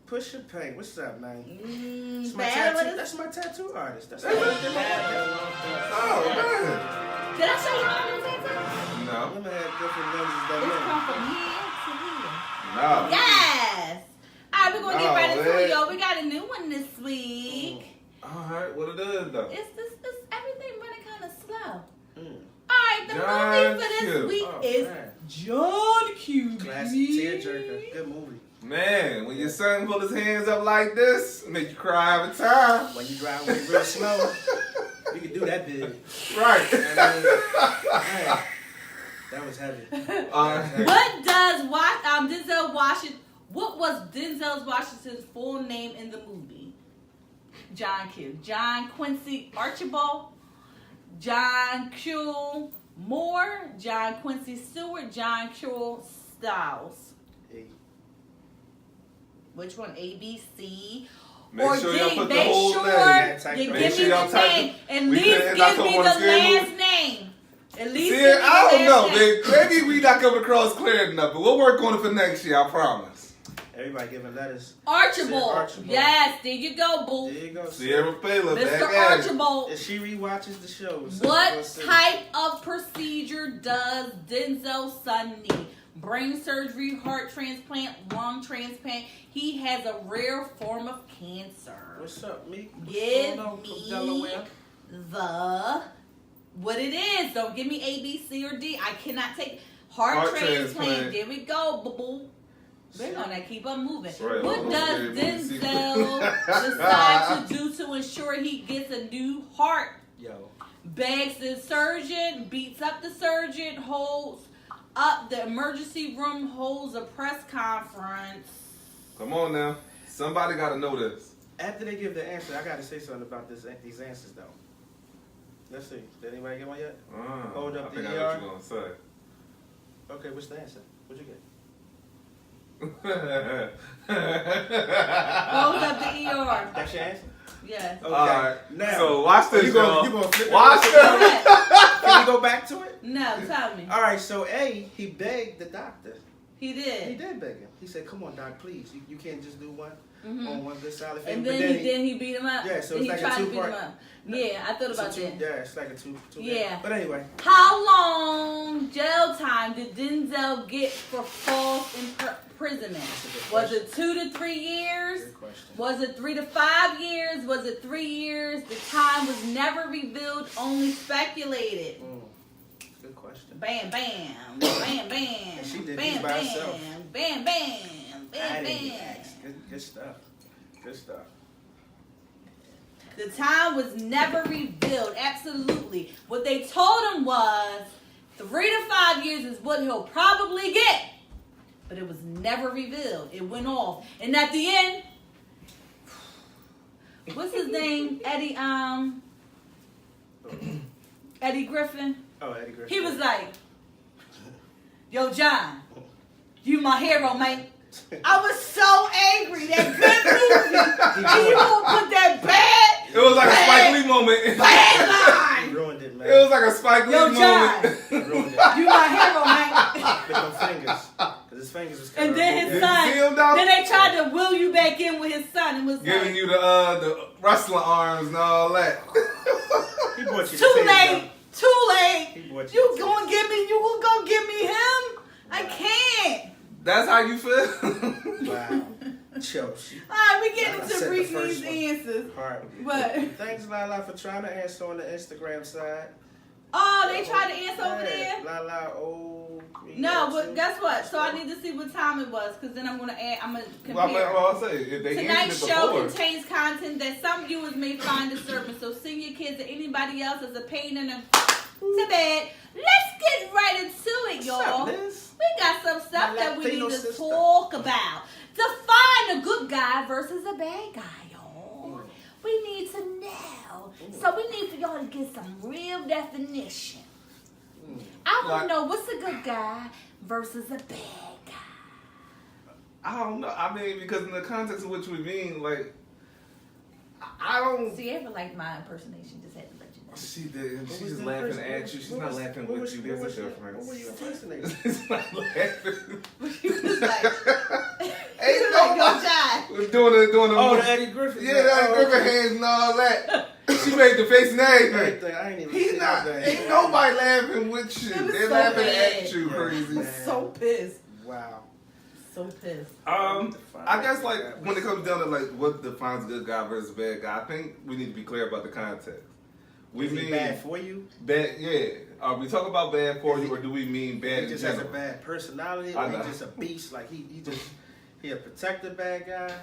A: Push your pain. What's up, man? That's my
C: Man
A: tattoo.
C: on the
A: That's my tattoo artist. That's
B: Is it?
A: my
B: Oh, man.
C: Did I show you my little tattoo?
B: No.
A: Women have different lenses than
C: It's
A: men.
C: come from here to here.
B: No.
C: Yes. All right, we're gonna get
B: Oh,
C: right into
B: man.
C: it, y'all. We got a new one this week.
B: All right. What it is, though?
C: It's everything running kind of slow.
A: Mm.
C: All right, the
B: John
C: movie for this
B: Q.
C: week
A: Oh,
C: is
A: man.
C: John Q.
A: Classic
C: baby.
A: tearjerker. Good movie.
B: Man, when your son pull his hands up like this, make you cry every time.
A: When you drive away real slow, you can do that big.
B: Right.
A: Man, that was heavy.
C: What does Denzel Washington? What was Denzel Washington's full name in the movie? John Q. John Quincy Archibald, John Q. Moore, John Quincy Stewart, John Q. Styles.
A: Hey,
C: Which one? A, B, C,
B: Make
C: or
B: sure y'all
C: D,
B: put the
C: make
B: whole
C: sure
B: name.
C: you
A: Make
C: give
B: sure
C: me
B: y'all
C: the
B: type
C: name.
B: it.
C: At
B: We
C: least
B: couldn't- I
C: give me
B: don't
C: the
B: wanna scare you.
C: last name. At least
B: See,
C: give me the
B: I don't know,
C: last name.
B: man. Maybe we not coming across clear enough, but we'll work on it for next year. I promise.
A: Everybody giving letters.
C: Archibald.
A: Archibald.
C: yes, there you go, boo.
A: There you go.
B: Sierra Fela,
C: Mr.
B: back at it.
C: Archibald.
A: If she rewatches the show, so we'll
C: What
A: see.
C: type of procedure does Denzel's son need? Brain surgery, heart transplant, lung transplant. He has a rare form of cancer.
A: What's up, Meek? What's
C: Give
A: going on from
C: me
A: Delaware?
C: what it is. Don't give me A, B, C, or D. I cannot take heart transplant.
B: transplant.
C: There we go, boo boo. We're gonna keep on moving.
B: That's right.
C: What does
B: A, B, C.
C: Denzel decide to do to ensure he gets a new heart?
A: Yo,
C: Begs the surgeon, beats up the surgeon, holds up the emergency room, holds a press conference.
B: Come on now. Somebody got to know this.
A: after they give the answer, I got to say something about these answers though. Let's see. Did anybody get one yet? Hold up
B: I think
A: the
B: I know
A: ER.
B: what you're going to say.
A: Okay, what's the answer? What'd you get?
C: Hold up the ER.
A: That's your answer?
C: Yes.
A: Okay.
B: All right.
A: Now,
B: So watch this,
A: you gonna,
B: y'all.
A: you gonna flip
B: Watch
A: it?
B: this.
A: Can we go back to it?
C: No, tell me.
A: All right. So A, he begged the doctor.
C: He
A: He
C: did.
A: did beg him. He said, "Come on, doc, please. You can't just do one
C: Mhm.
A: on one good solid thing."
C: And
A: But
C: then he beat him up.
A: Yeah, so
C: he
A: it's like a
C: tried to beat
A: two-part-
C: him up. Yeah, I thought
A: it's a
C: about
A: two,
C: that.
A: yeah, it's like a two.
C: Yeah.
A: But anyway,
C: How long jail time did Denzel get for false imprisonment?
A: That's a good
C: Was
A: question.
C: it 2 to 3 years?
A: good question.
C: Was it 3 to 5 years? Was it 3 years? The time was never revealed, only speculated.
A: Good question.
C: Bam, bam, bam, bam.
A: And she did
C: bam,
A: these by
C: bam,
A: herself.
C: bam, bam,
A: I
C: bam,
A: didn't even
C: bam.
A: ask. Good stuff. Good stuff.
C: The time was never revealed. Absolutely. What they told him was 3 to 5 years is what he'll probably get. But it was never revealed. It went off. And at the end, what's his name? Eddie Griffin.
A: Oh, Eddie Griffin.
C: He was like, "Yo, John, you my hero, man." I was so angry. That good movie. And you gonna put that bad,
B: It was like a
C: Bad.
B: Spike Lee moment.
C: bad
A: He
C: line.
A: ruined it, man.
B: It was like a Spike Lee
C: Yo, John.
B: moment.
A: He ruined it.
C: You my hero, man.
A: With them fingers. Because his fingers was cut
C: And
A: off.
C: then his
B: Did you
C: son.
B: see him, dog?
C: Then they tried to will you back in with his son. It was
B: Giving
C: like,
B: you the wrestling arms and all that.
A: He bought you the
C: too
A: taste,
C: late. Too late.
A: He bought
C: You
A: the
C: gonna
A: taste.
C: give me? You gonna give me him? I can't.
B: That's how you feel?
A: Wow. Chill. She
C: All right, we get
A: I
C: into
A: said the
C: briefing
A: first
C: these
A: one.
C: answers.
A: hard.
C: What?
A: Thanks, Lala, for trying to answer on the Instagram side.
C: Oh, they tried to answer over there.
A: Lala, oh.
C: No, but guess what? So I need to see what time it was, because then I'm gonna add. I'm gonna
B: Well,
C: compare.
B: I'll say, if they
C: Tonight's
B: answered it
C: show
B: before.
C: contains content that some viewers may find disturbing, so send your kids or anybody else as a pain in the to bed. Let's get right into it, y'all.
A: What's up, Liz?
C: We got some stuff
A: My
C: that we
A: Latino
C: need to
A: sister.
C: talk about. Define a good guy versus a bad guy, y'all. We need to know. So we need for y'all to get some real definition. I want
B: Like-
C: to know what's a good guy versus a bad guy.
B: I don't know. I mean, because in the context of which we mean, like, I don't.
C: Sierra liked my impersonation. Just had to let you know.
B: She did.
A: What
B: She's
A: was
B: just
A: the
B: laughing
A: first-
B: at you. She's not laughing
A: what
B: with
A: was-
B: you.
A: what
B: There's
A: was
B: a
A: your-
B: difference.
A: What were you impersonating?
B: She's not laughing.
C: She was like,
B: Ain't
C: she was like,
B: nobody-
C: yo, Jai.
B: We're doing the
A: Oh, the Eddie Griffin.
B: yeah, the Eddie Griffin hands and all that. She made the face and everything.
A: Everything. I ain't even
B: He's
A: seen
B: not.
A: that.
B: Ain't nobody laughing with you.
C: It was
B: They're
C: so
B: laughing
C: bad.
B: at you,
A: Yeah.
B: crazy.
A: Man.
C: So pissed.
A: Wow.
C: So pissed.
B: I guess like when it comes down to like what defines a good guy versus a bad guy, I think we need to be clear about the context. We
A: Is he
B: mean
A: bad for you?
B: bad, yeah. Are we talk about bad for you, or do we mean bad
A: He
B: in
A: just has a
B: general?
A: bad personality,
B: I
A: or
B: know.
A: he's just a beast. Like he a protected bad guy.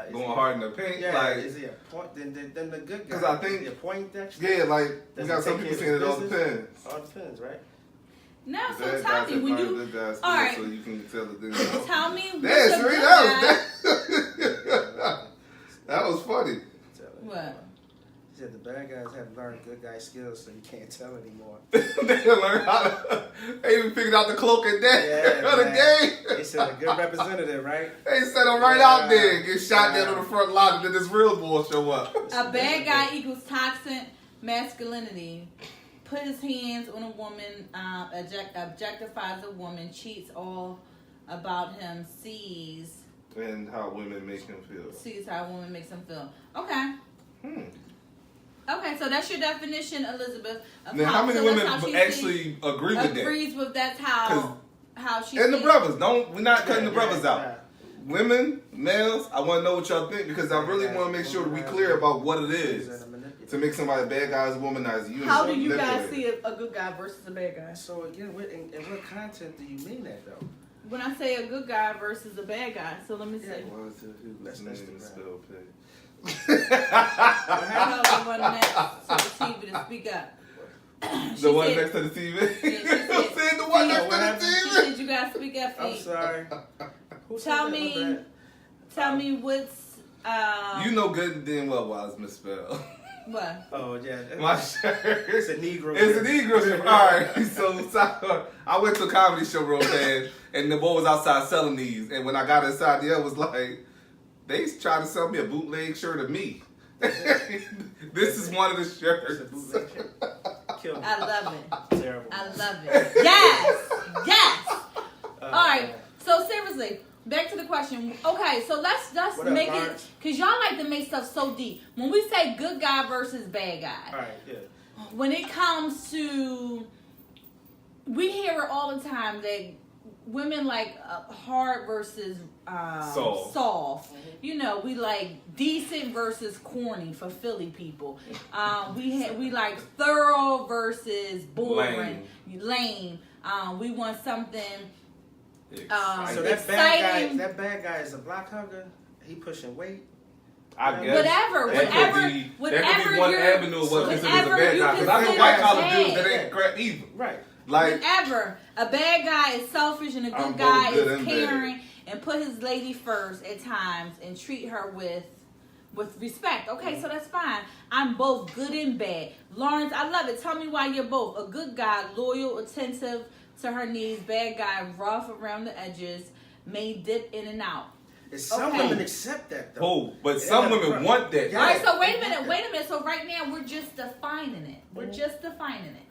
A: Is
B: Going
A: he-
B: hard in the paint,
A: Yeah,
B: like
A: is he a point? Then the good guy.
B: 'Cause I think-
A: is he a Poindexter?
B: yeah, like we
A: Does
B: got
A: he
B: some
A: take
B: people
A: care
B: saying
A: of
B: it all
A: his
B: depends.
A: All depends, right?
C: No, so
B: That
C: tell
B: guy's
C: me when
B: a
C: you
B: good guy,
C: all right.
B: so you can tell the thing.
C: tell me what's
B: That's
C: a
B: sweet.
C: good
B: That
C: guy.
B: was that was funny.
A: Tell him.
C: What?
A: He said the bad guys have learn good guy skills, so you can't tell anymore.
B: They learn how to. They even figured out the cloak and dagger of the game.
A: They said a good representative, right?
B: They set him right out there, get shot down on the front line, and then this real boy show up.
C: A bad guy equals toxic masculinity. Put his hands on a woman, objectifies a woman, cheats all about him, sees
B: And how women make him feel.
C: how a woman makes him feel. Okay. Okay, so that's your definition, Elizabeth. Of
B: Now, how many
C: so
B: women
C: that's how she
B: actually agree with that?
C: agrees with that's how she
B: And the
C: thinks.
B: brothers, we're not cutting the brothers out.
A: Yeah.
B: Women, males, I want to know what y'all think because I really want to make sure that we clear about what it is to make somebody a bad guy as a womanizer.
C: How do you guys see a good guy versus a bad guy?
A: So again, in what content do you mean that though?
C: When I say a good guy versus a bad guy, so let me see.
A: That's
B: spell pay.
C: I know the one next to the TV to speak up.
B: The one next to the TV? I'm saying the one next to the
C: She
B: TV.
C: said you guys speak up.
A: I'm sorry. Who said
C: Tell
A: that?
C: me,
A: My bad.
C: tell me what's
B: You know good and damn well why it's misspelled.
C: what?
A: Oh yeah.
B: My shirt.
A: It's a Negro.
B: It's a Negro shirt. Alright, so I went to a comedy show real bad, and the boy was outside selling these, and when I got inside, the other was like, they tried to sell me a bootleg shirt of me. This is one of the
A: It's a
B: shirts.
A: bootleg shirt. Kill me.
C: I love it.
A: Terrible.
C: I love it. Yes, yes. All right. So seriously, back to the question. Okay, so let's
A: What up,
C: make
A: Lawrence?
C: it because y'all like to make stuff so deep. When we say good guy versus bad guy,
A: All right. Yeah.
C: when it comes to, we hear it all the time that women like hard versus soft. You know, we like decent versus corny for Philly people. We like thorough versus boring, lame. We want something.
A: So
C: Exciting.
A: that bad guy is a block hugger. He pushing weight.
B: I guess.
C: Whatever,
B: that could be one avenue of what considers a bad guy. Because I know white collar dudes that ain't crap either.
A: Right.
B: Like,
C: Whatever. A bad guy is selfish and a good
B: I'm
C: guy
B: both good
C: is
B: and
C: caring and put his lady first at times and treat her with respect. Okay, so that's fine. I'm both good and bad. Lawrence, I love it. Tell me why you're both. A good guy, loyal, attentive to her needs. Bad guy, rough around the edges, may dip in and out.
A: Some
C: Okay.
A: women accept that though.
B: oh, but some women want that.
A: Yeah.
C: All right, so wait a minute. So right now we're just defining it. We're just defining it.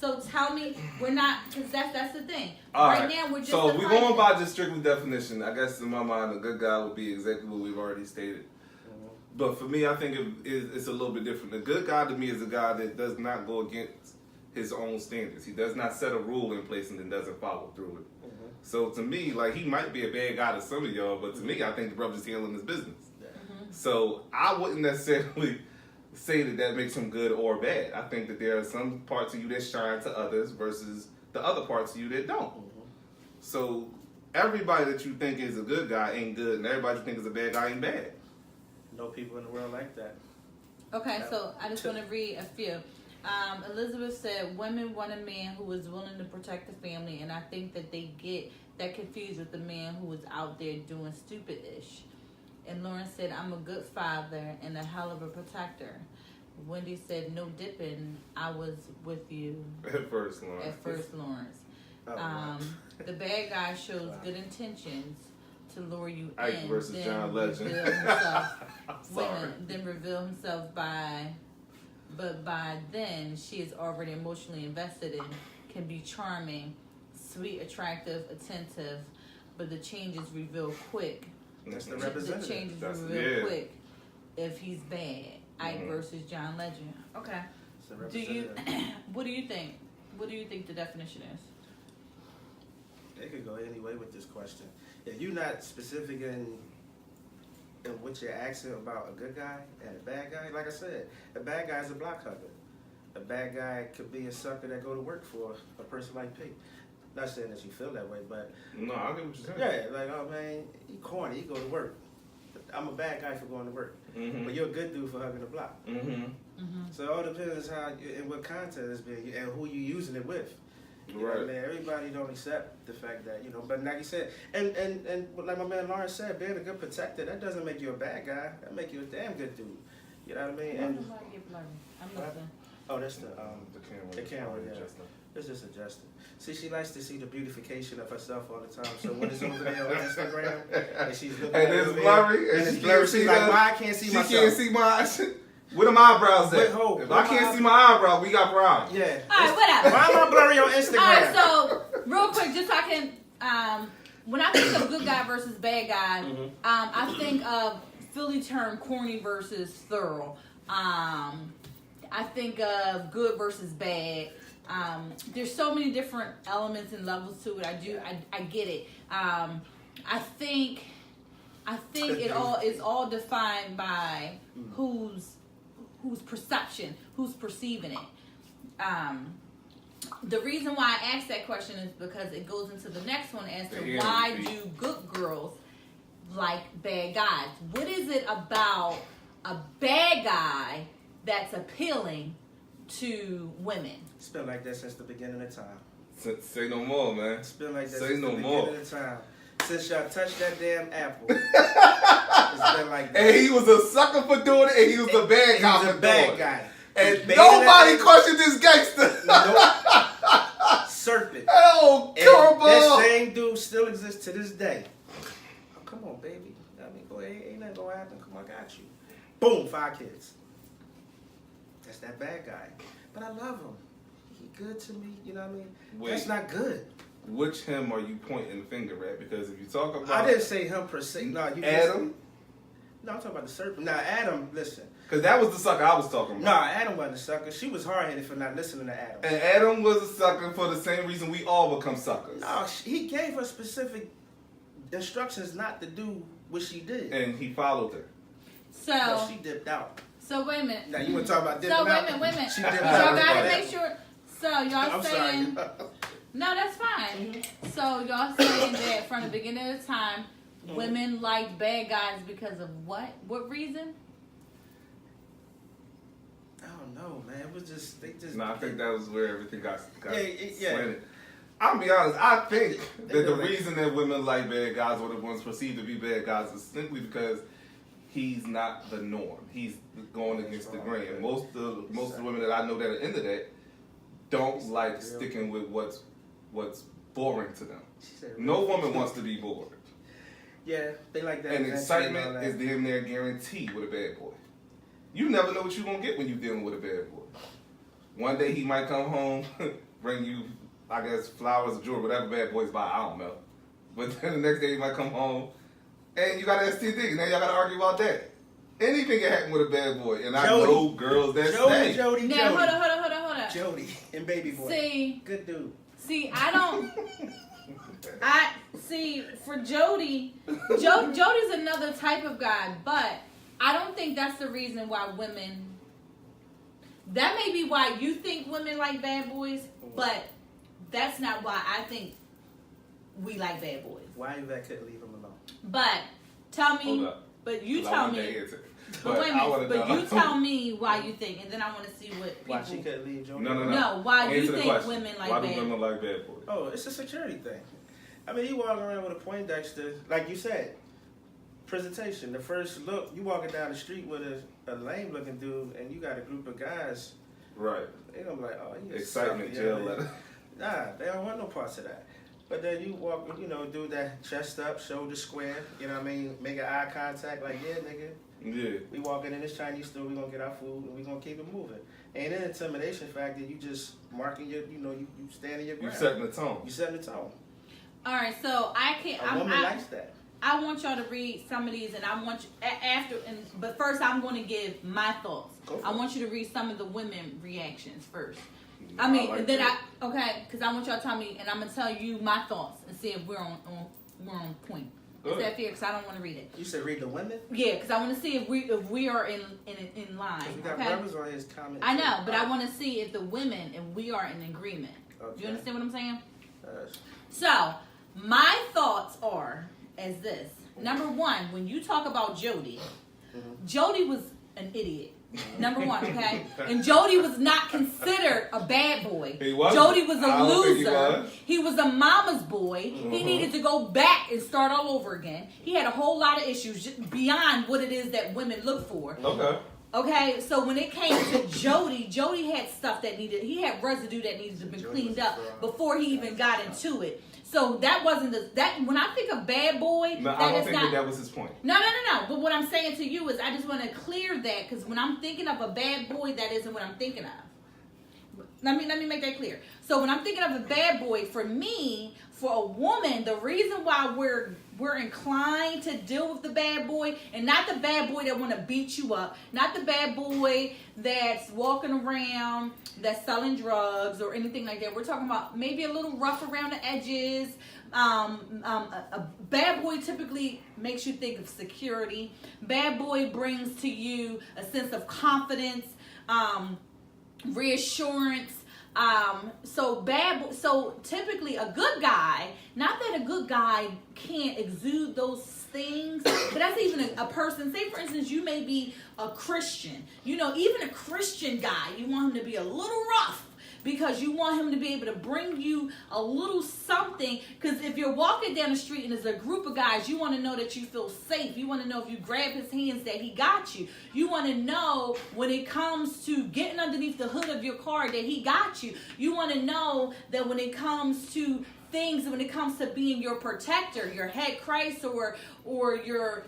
C: So tell me, we're not, because that's the thing.
B: All
C: right
B: right.
C: now we're just
B: So we're
C: defining
B: going
C: it.
B: by just strictly definition. I guess in my mind, a good guy would be exactly what we've already stated. But for me, I think it's a little bit different. A good guy to me is a guy that does not go against his own standards. He does not set a rule in place and then doesn't follow through it. So to me, like, he might be a bad guy to some of y'all, but to me, I think the brother's handling his business. So I wouldn't necessarily say that makes him good or bad. I think that there are some parts of you that shine to others versus the other parts of you that don't. So everybody that you think is a good guy ain't good, and everybody you think is a bad guy ain't bad.
A: No people in the world like that.
C: Okay, so I just want to read a few. Elizabeth said, women want a man who is willing to protect the family, and I think that they get that confused with the man who is out there doing stupid-ish. And Lauren said, I'm a good father and a hell of a protector. Wendy said, no dipping, I was with you
B: At first, Lauren.
C: at first, Lawrence.
A: Oh, wow.
C: The bad guy shows good intentions to lure you
B: Ike
C: in,
B: versus
C: then
B: John Legend.
C: reveal himself
B: Sorry.
C: then reveal himself but by then she is already emotionally invested in, can be charming, sweet, attractive, attentive, but the changes reveal quick.
A: That's the
C: The
A: representative.
C: changes
B: That's-
C: reveal
B: yeah.
C: quick if he's bad. Ike versus John Legend. Okay.
A: It's the
C: Do you
A: representative.
C: what do you think? What do you think the definition is?
A: They could go any way with this question. If you're not specific in what you're asking about a good guy and a bad guy, like I said, a bad guy is a block hugger. A bad guy could be a sucker that go to work for a person like Pete. Not saying that you feel that way, but
B: No, I get what you're saying.
A: yeah, like, oh man, he corny, he go to work. I'm a bad guy for going to work, but you're a good dude for hugging the block. So it all depends how and what content it's being and who you using it with. You know what I mean? Everybody don't accept the fact that, you know, but like you said, and like my man Lawrence said, being a good protector, that doesn't make you a bad guy. That make you a damn good dude. You know what I mean? And
C: I'm listening.
A: Oh, that's the
B: camera.
A: The camera, yeah. It's just adjusting. See, she likes to see the beautification of herself all the time. So when it's over there on Instagram and she's looking
B: And
A: at
B: it's
A: it over
B: blurry,
A: there,
B: and
A: it's
B: she
A: blurry,
B: can't
A: she's
B: see
A: like,
B: that.
A: why I can't see
B: She
A: myself?
B: can't see my. Where them eyebrows at?
A: Wait,
B: If I can't see my eyebrow, we got problems.
A: Yeah.
C: All right, whatever.
A: Why am I blurry on Instagram?
C: All right, so real quick, just so I can, when I think of good guy versus bad guy, I think of Philly term corny versus thorough. I think of good versus bad. There's so many different elements and levels to it. I get it. I think it all is all defined by whose perception, who's perceiving it. The reason why I asked that question is because it goes into the next one as to why do good girls like bad guys? What is it about a bad guy that's appealing to women?
A: It's been like that since the beginning of time.
B: Say no more, man.
A: It's been like that
B: Say
A: since
B: no
A: the
B: more.
A: beginning of time. Since y'all touched that damn apple. It's been like that.
B: And he was a sucker for doing it, and he was a bad guy
A: He's
B: for
A: a
B: doing
A: bad
B: it.
A: guy.
B: And
A: He's
B: nobody
A: bad.
B: questioned this gangster.
A: Nope. Serpent.
B: Oh,
A: And
B: come
A: that
B: on.
A: same dude still exists to this day. Oh, come on, baby. I mean, go ahead. Ain't nothing gonna happen. Come on, I got you. Boom, 5 kids. That's that bad guy. But I love him. He good to me. You know what I mean?
B: Wait.
A: That's not good.
B: Which him are you pointing the finger at? Because if you talk about
A: I didn't say him per se. No, you
B: Adam,
A: No, I'm talking about the serpent. Now, Adam, listen.
B: because that was the sucker I was talking
A: No,
B: about.
A: Adam wasn't a sucker. She was hard-headed for not listening to Adam.
B: And Adam was a sucker for the same reason we all become suckers.
A: No, he gave her specific instructions not to do what she did.
B: And he followed her.
A: No,
C: So
A: she dipped out.
C: wait a minute.
A: Now, you want to talk about dipping
C: So
A: out?
C: wait a minute.
A: She dipped
C: Y'all
A: out.
C: gotta make sure. So y'all
A: I'm
C: saying
A: sorry.
C: no, that's fine. So y'all saying that from the beginning of the time, women like bad guys because of what? What reason?
A: I don't know, man. It was just, they just.
B: No, I think that was where everything got
A: Yeah.
B: slanted. I'll be honest, I think that the
A: really-
B: reason that women like bad guys or the ones perceived to be bad guys is simply because he's not the norm. He's going against the grain. Most of the women that I know that are into that don't like sticking with what's boring to them.
A: She said,
B: No woman wants to be bored.
A: Yeah, they like that.
B: And
A: adventure
B: excitement
A: all that.
B: is damn near guaranteed with a bad boy. You never know what you're going to get when you're dealing with a bad boy. One day he might come home, bring you, I guess, flowers, jewelry, whatever bad boys buy, I don't know. But then the next day he might come home, and you got an STD, and now y'all got to argue about that. Anything can happen with a bad boy, and I
A: Jody.
B: know girls that stay.
A: Jody.
C: Now hold on.
A: Jody and Baby Boy.
C: See,
A: Good dude.
C: I don't. I see for Jody. Jody's another type of guy, but I don't think that's the reason why women. That may be why you think women like bad boys, but that's not why I think we like bad boys.
A: Why Yvette couldn't leave him alone?
C: But tell me,
B: Hold up.
C: but you
B: 'Cause I
C: tell
B: want that
C: me.
B: answer.
C: But wait a
B: I wanna
C: minute, but
B: know.
C: you tell me why you think, and then I want to see what people.
A: Why she couldn't leave Jody?
B: No.
C: No, why
B: Answer
C: you
B: the
C: think
B: question.
C: women like
B: Why
C: bad?
B: do women like bad boys?
A: Oh, it's a security thing. I mean, you walking around with a Poindexter, like you said. Presentation. The first look, you walking down the street with a lame looking dude, and you got a group of guys.
B: Right.
A: They gonna be like, oh, you
B: Excitement,
A: sucker,
B: jail
A: yeah.
B: letter.
A: Nah, they don't want no parts of that. But then you walk, do that chest up, shoulder square. You know what I mean? Make an eye contact, like, yeah, nigga.
B: Yeah.
A: We walking in this Chinese store, we gonna get our food, and we gonna keep it moving. Ain't an intimidation factor. You just marking your, you standing your
B: You
A: ground.
B: setting the tone.
A: You setting the tone.
C: All right, so I can't.
A: A woman likes that.
C: I want y'all to read some of these, and I want you but first I'm going to give my thoughts.
A: Go for
C: I
A: it.
C: want you to read some of the women reactions first.
B: No,
C: I mean,
B: like
C: then
B: that.
C: because I want y'all to tell me, and I'm gonna tell you my thoughts and see if we're on point.
B: Good.
C: Is that fair? Because I don't want to read it.
A: You said read the women?
C: Yeah, because I want to see if we are in line.
A: 'Cause we got
C: Okay.
A: brothers on his comment.
C: I know, but I want to see if the women and we are in agreement.
A: Okay.
C: You understand what I'm saying?
A: Uh,
C: So, my thoughts are as this. Number one, when you talk about Jody, Jody was an idiot. Number one, okay? And Jody was not considered a bad boy.
B: He wasn't.
C: Jody was a
B: I don't think he
C: loser.
B: was.
C: He was a mama's boy. He needed to go back and start all over again. He had a whole lot of issues just beyond what it is that women look for.
B: Okay.
C: Okay, so when it came to Jody had stuff he had residue that needed to be cleaned up before he even got into it. So that wasn't when I think of bad boy,
B: no, I don't think that was his point.
C: No. But what I'm saying to you is I just want to clear that, because when I'm thinking of a bad boy, that isn't what I'm thinking of. Let me make that clear. So when I'm thinking of a bad boy, for me, for a woman, the reason why we're inclined to deal with the bad boy, and not the bad boy that want to beat you up, not the bad boy that's walking around that's selling drugs or anything like that. We're talking about maybe a little rough around the edges. A bad boy typically makes you think of security. Bad boy brings to you a sense of confidence, reassurance. So typically a good guy, not that a good guy can't exude those things, but that's even a person. Say for instance, you may be a Christian. Even a Christian guy, you want him to be a little rough, because you want him to be able to bring you a little something. Because if you're walking down the street and there's a group of guys, you want to know that you feel safe. You want to know if you grab his hands that he got you. You want to know when it comes to getting underneath the hood of your car that he got you. You want to know that when it comes to things, when it comes to being your protector, your head Christ, or your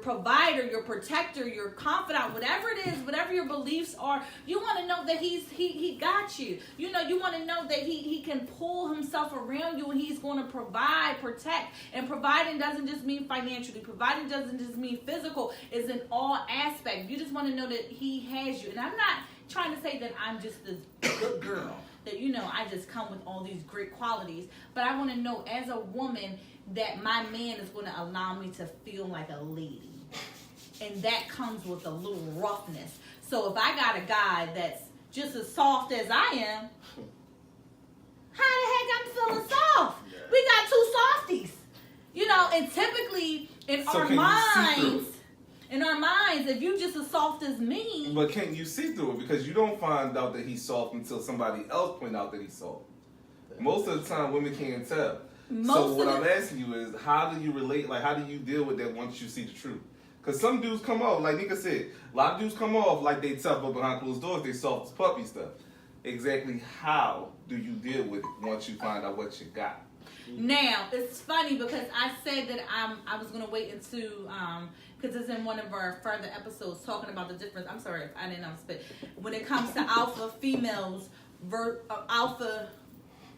C: provider, your protector, your confidant, whatever it is, whatever your beliefs are, you want to know that he got you. You want to know that he can pull himself around you, and he's going to provide, protect. And providing doesn't just mean financially. Providing doesn't just mean physical. It's in all aspects. You just want to know that he has you. And I'm not trying to say that I'm just this good girl, that I just come with all these great qualities, but I want to know as a woman that my man is going to allow me to feel like a lady, and that comes with a little roughness. So if I got a guy that's just as soft as I am, how the heck I'm feeling soft? We got two softies, and typically in our minds, if you just as soft as me.
B: But can't you see through it? Because you don't find out that he's soft until somebody else point out that he's soft. Most of the time, women can't tell. So what I'm asking you is, how do you relate? Like, how do you deal with that once you see the truth? Because some dudes come off, like Nika said, a lot of dudes come off like they tough, but behind closed doors, they soft as puppy stuff. Exactly how do you deal with it once you find out what you got?
C: Now, it's funny because I said that I was going to wait into, because it's in one of our further episodes talking about the difference. I'm sorry if I didn't spit. When it comes to alpha females, alpha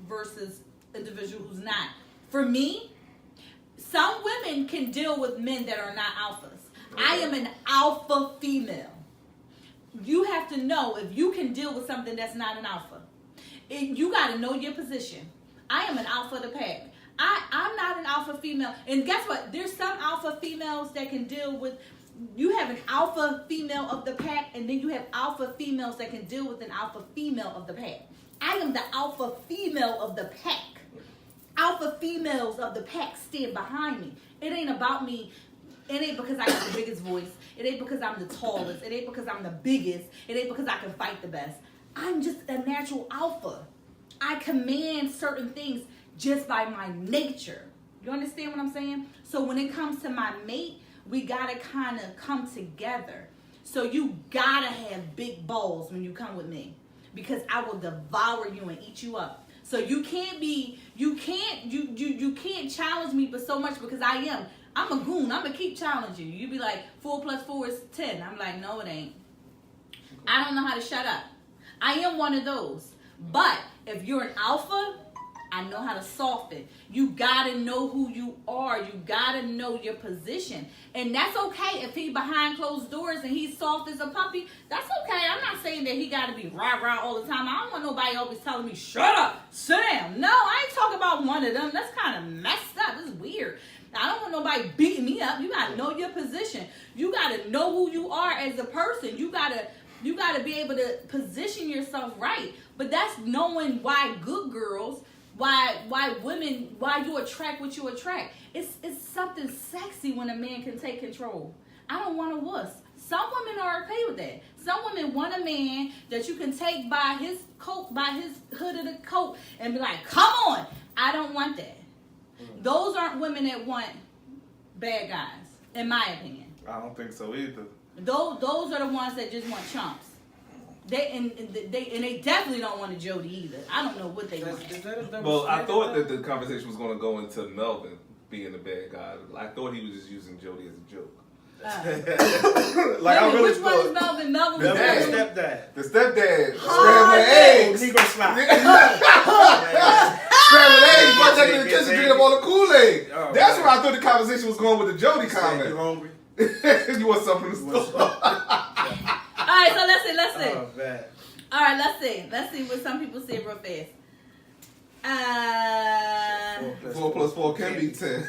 C: versus individual who's not. For me, some women can deal with men that are not alphas. Okay. I am an alpha female. You have to know if you can deal with something that's not an alpha. You got to know your position. I am an alpha of the pack. I'm not an alpha female. And guess what? There's some alpha females that can deal with, you have an alpha female of the pack, and then you have alpha females that can deal with an alpha female of the pack. I am the alpha female of the pack. Alpha females of the pack stand behind me. It ain't about me. It ain't because I got the biggest voice. It ain't because I'm the tallest. It ain't because I'm the biggest. It ain't because I can fight the best. I'm just a natural alpha. I command certain things just by my nature. You understand what I'm saying? So when it comes to my mate, we gotta kind of come together. So you gotta have big balls when you come with me, because I will devour you and eat you up. So you can't challenge me but so much, because I'm a goon. I'm gonna keep challenging you. You be like, 4 + 4 is 10. I'm like, no, it ain't. I don't know how to shut up. I am one of those. But if you're an alpha, I know how to soften. You gotta know who you are. You gotta know your position. And that's okay if he behind closed doors and he's soft as a puppy. That's okay. I'm not saying that he gotta be rah-rah all the time. I don't want nobody always telling me, shut up, sit down. No, I ain't talking about one of them. That's kind of messed up. It's weird. I don't want nobody beating me up. You gotta know your position. You gotta know who you are as a person. You gotta be able to position yourself right. But that's knowing why good girls, why women, why you attract what you attract. It's something sexy when a man can take control. I don't want a wuss. Some women are okay with that. Some women want a man that you can take by his coat, by his hood of the coat, and be like, come on. I don't want that. Those aren't women that want bad guys, in my opinion.
B: I don't think so either.
C: Those are the ones that just want chumps. They definitely don't want a Jody either. I don't know what they want.
B: Well, I thought that the conversation was going to go into Melvin being the bad guy. I thought he was just using Jody as a joke.
A: Like I really
C: which one is Melvin? Melvin
B: The
C: was
B: dad.
A: stepdad.
B: The stepdad
C: Oh,
B: scrambled eggs.
A: Negro slap.
B: Scrambled eggs, but taking the kids to drink up all the Kool-Aid.
A: Oh,
B: That's
A: man.
B: where I thought the conversation was going with the Jody
A: You
B: comment.
A: hungry?
B: You want something from the store?
C: Alright, so let's see.
A: Oh, man.
C: Alright, let's see what some people say real fast.
B: 4 plus 4 can be 10.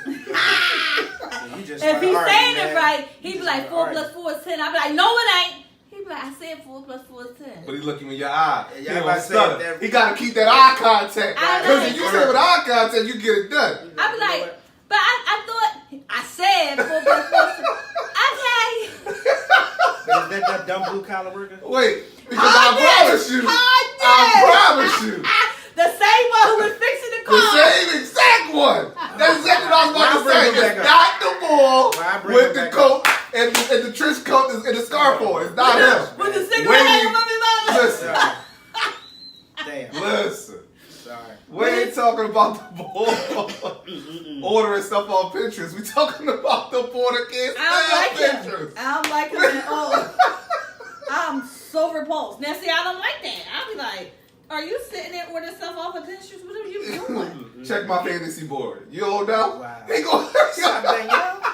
A: You just
C: If he's
A: started
C: saying
A: arguing,
C: it
A: man.
C: right, he'd be
A: You
C: like
A: just
C: 4 plus 4 is 10. I'd be like, no, it ain't. He'd be like, I said 4 plus 4 is 10.
B: But he's looking in your eye.
A: Yeah,
B: He
A: I'm
B: don't
A: about to say
B: stutter.
A: that-
B: He got to keep that eye contact.
C: I
B: Because
C: like
B: if you
C: it.
B: say with eye contact, you get it done.
C: I'd be like, but I thought, I said 4 plus 4 is 10. Okay.
A: Is that dumb blue collar worker?
B: Wait, because I promise you. I promise you.
C: The same one who was fixing the
B: The
C: car.
B: same exact one. That's exactly what I was about to say. It's not the ball with the coat and the trench coat and the scarf on. It's not him.
C: With the cigarette
B: Wait,
C: hanging from his mouth.
B: Listen,
A: Damn.
B: listen.
A: Sorry.
B: We ain't talking about the ball ordering stuff on Pinterest. We talking about the ball that can't
C: I don't
B: stay
C: like
B: on
C: him.
B: Pinterest.
C: I don't like him at all. I'm so repulsed. Now, see, I don't like that. I'll be like, are you sitting there ordering stuff off of Pinterest? What are you doing?
B: Check my fantasy board. You old now?
A: Wow.
B: He go.
A: Stop that,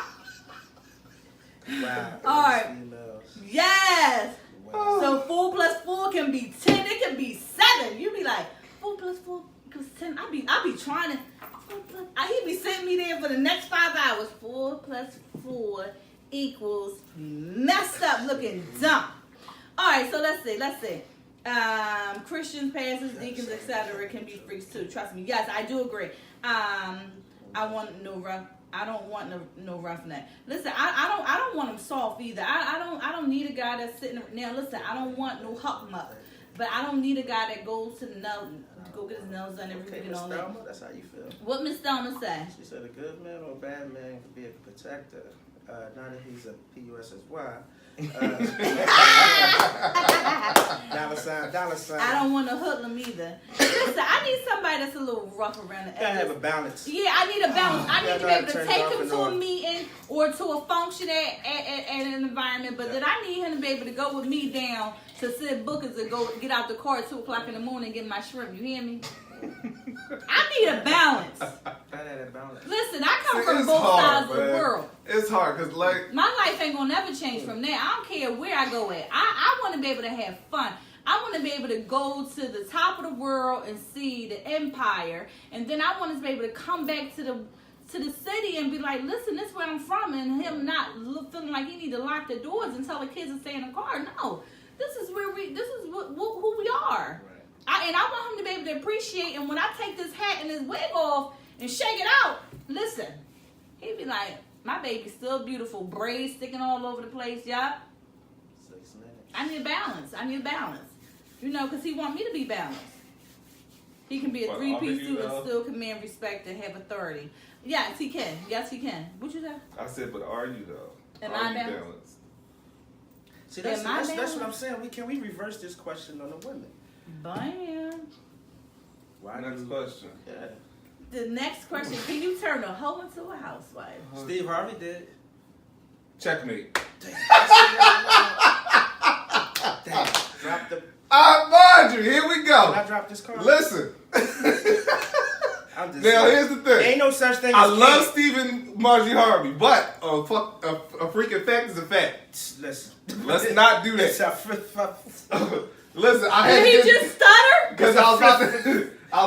A: yo. Wow.
C: All right.
A: Females.
C: Yes.
A: Wow.
C: So 4 plus 4 can be 10. It can be 7. You be like 4 plus 4 equals 10. I be trying to. 4 plus, he be sitting me there for the next 5 hours. 4 plus 4 equals messed up looking dumb. All right. So let's see. Christians, pastors, deacons, etc. can be freaks too. Trust me. Yes, I do agree. I want no rough. I don't want no roughneck. Listen, I don't want him soft either. I don't need a guy that's sitting now. Listen, I don't want no huck muck, but I don't need a guy that goes to the nail, go get his nails done every week and all that.
A: Thelma, that's how you feel.
C: What Miss Thelma say?
A: She said a good man or a bad man can be a protector. Now that he's a PUSSY. Dollar sign.
C: I don't want a hoodlum either. Listen, I need somebody that's a little rough around the
A: You gotta have a
C: edges.
A: balance.
C: Yeah, I need a balance. I need to be able to
A: Turn it
C: take
A: off
C: him
A: and
C: to a
A: on.
C: meeting or to a function at an environment, but then I need him to be able to go with me down to Sid Booker's and go get out the car at 2 o'clock in the morning and get my shrimp. You hear me? I need a balance.
A: Gotta have that balance.
C: Listen, I come
B: See,
C: from
B: it's
C: both
B: hard,
C: sides of the
B: man.
C: world.
B: It's hard because, like,
C: My life ain't gonna never change from there. I don't care where I go at. I want to be able to have fun. I want to be able to go to the top of the world and see the empire, and then I want to be able to come back to the city and be like, listen, this is where I'm from, and him not feeling like he need to lock the doors and tell the kids to stay in the car. No, this is where who we are.
A: Right.
C: I want him to be able to appreciate, and when I take this hat and this wig off and shake it out, listen, he'd be like, my baby's still beautiful, braids sticking all over the place, yeah.
A: 6 minutes.
C: I need a balance. You know, because he want me to be balanced. He can be a
B: But
C: 3-piece
B: are you,
C: suit and
B: though?
C: still command respect and have authority. Yes, he can. What you say?
B: I said, but are you though?
C: Am
B: Are
C: I
B: you
C: balanced?
A: See, that's
C: Am I
A: what I'm
C: balanced?
A: saying. Can we reverse this question on the women?
C: Bam.
A: Why
B: Next
A: do-
B: question.
A: Yeah.
C: The next question, can you turn a hoe into a housewife?
A: Steve Harvey did.
B: Checkmate.
A: Damn. Drop the.
B: Mind you, here we
A: Can I
B: go.
A: drop this card?
B: Listen.
A: I'm just
B: Now,
A: saying.
B: here's the thing.
A: Ain't no such thing
B: I
A: as
B: love
A: king.
B: Stephen Margie Harvey, but a freaking fact is a fact.
A: Listen.
B: Let's not do
A: It's
B: that. Listen, I had
C: Did he
B: to
C: just stutter?
B: because I was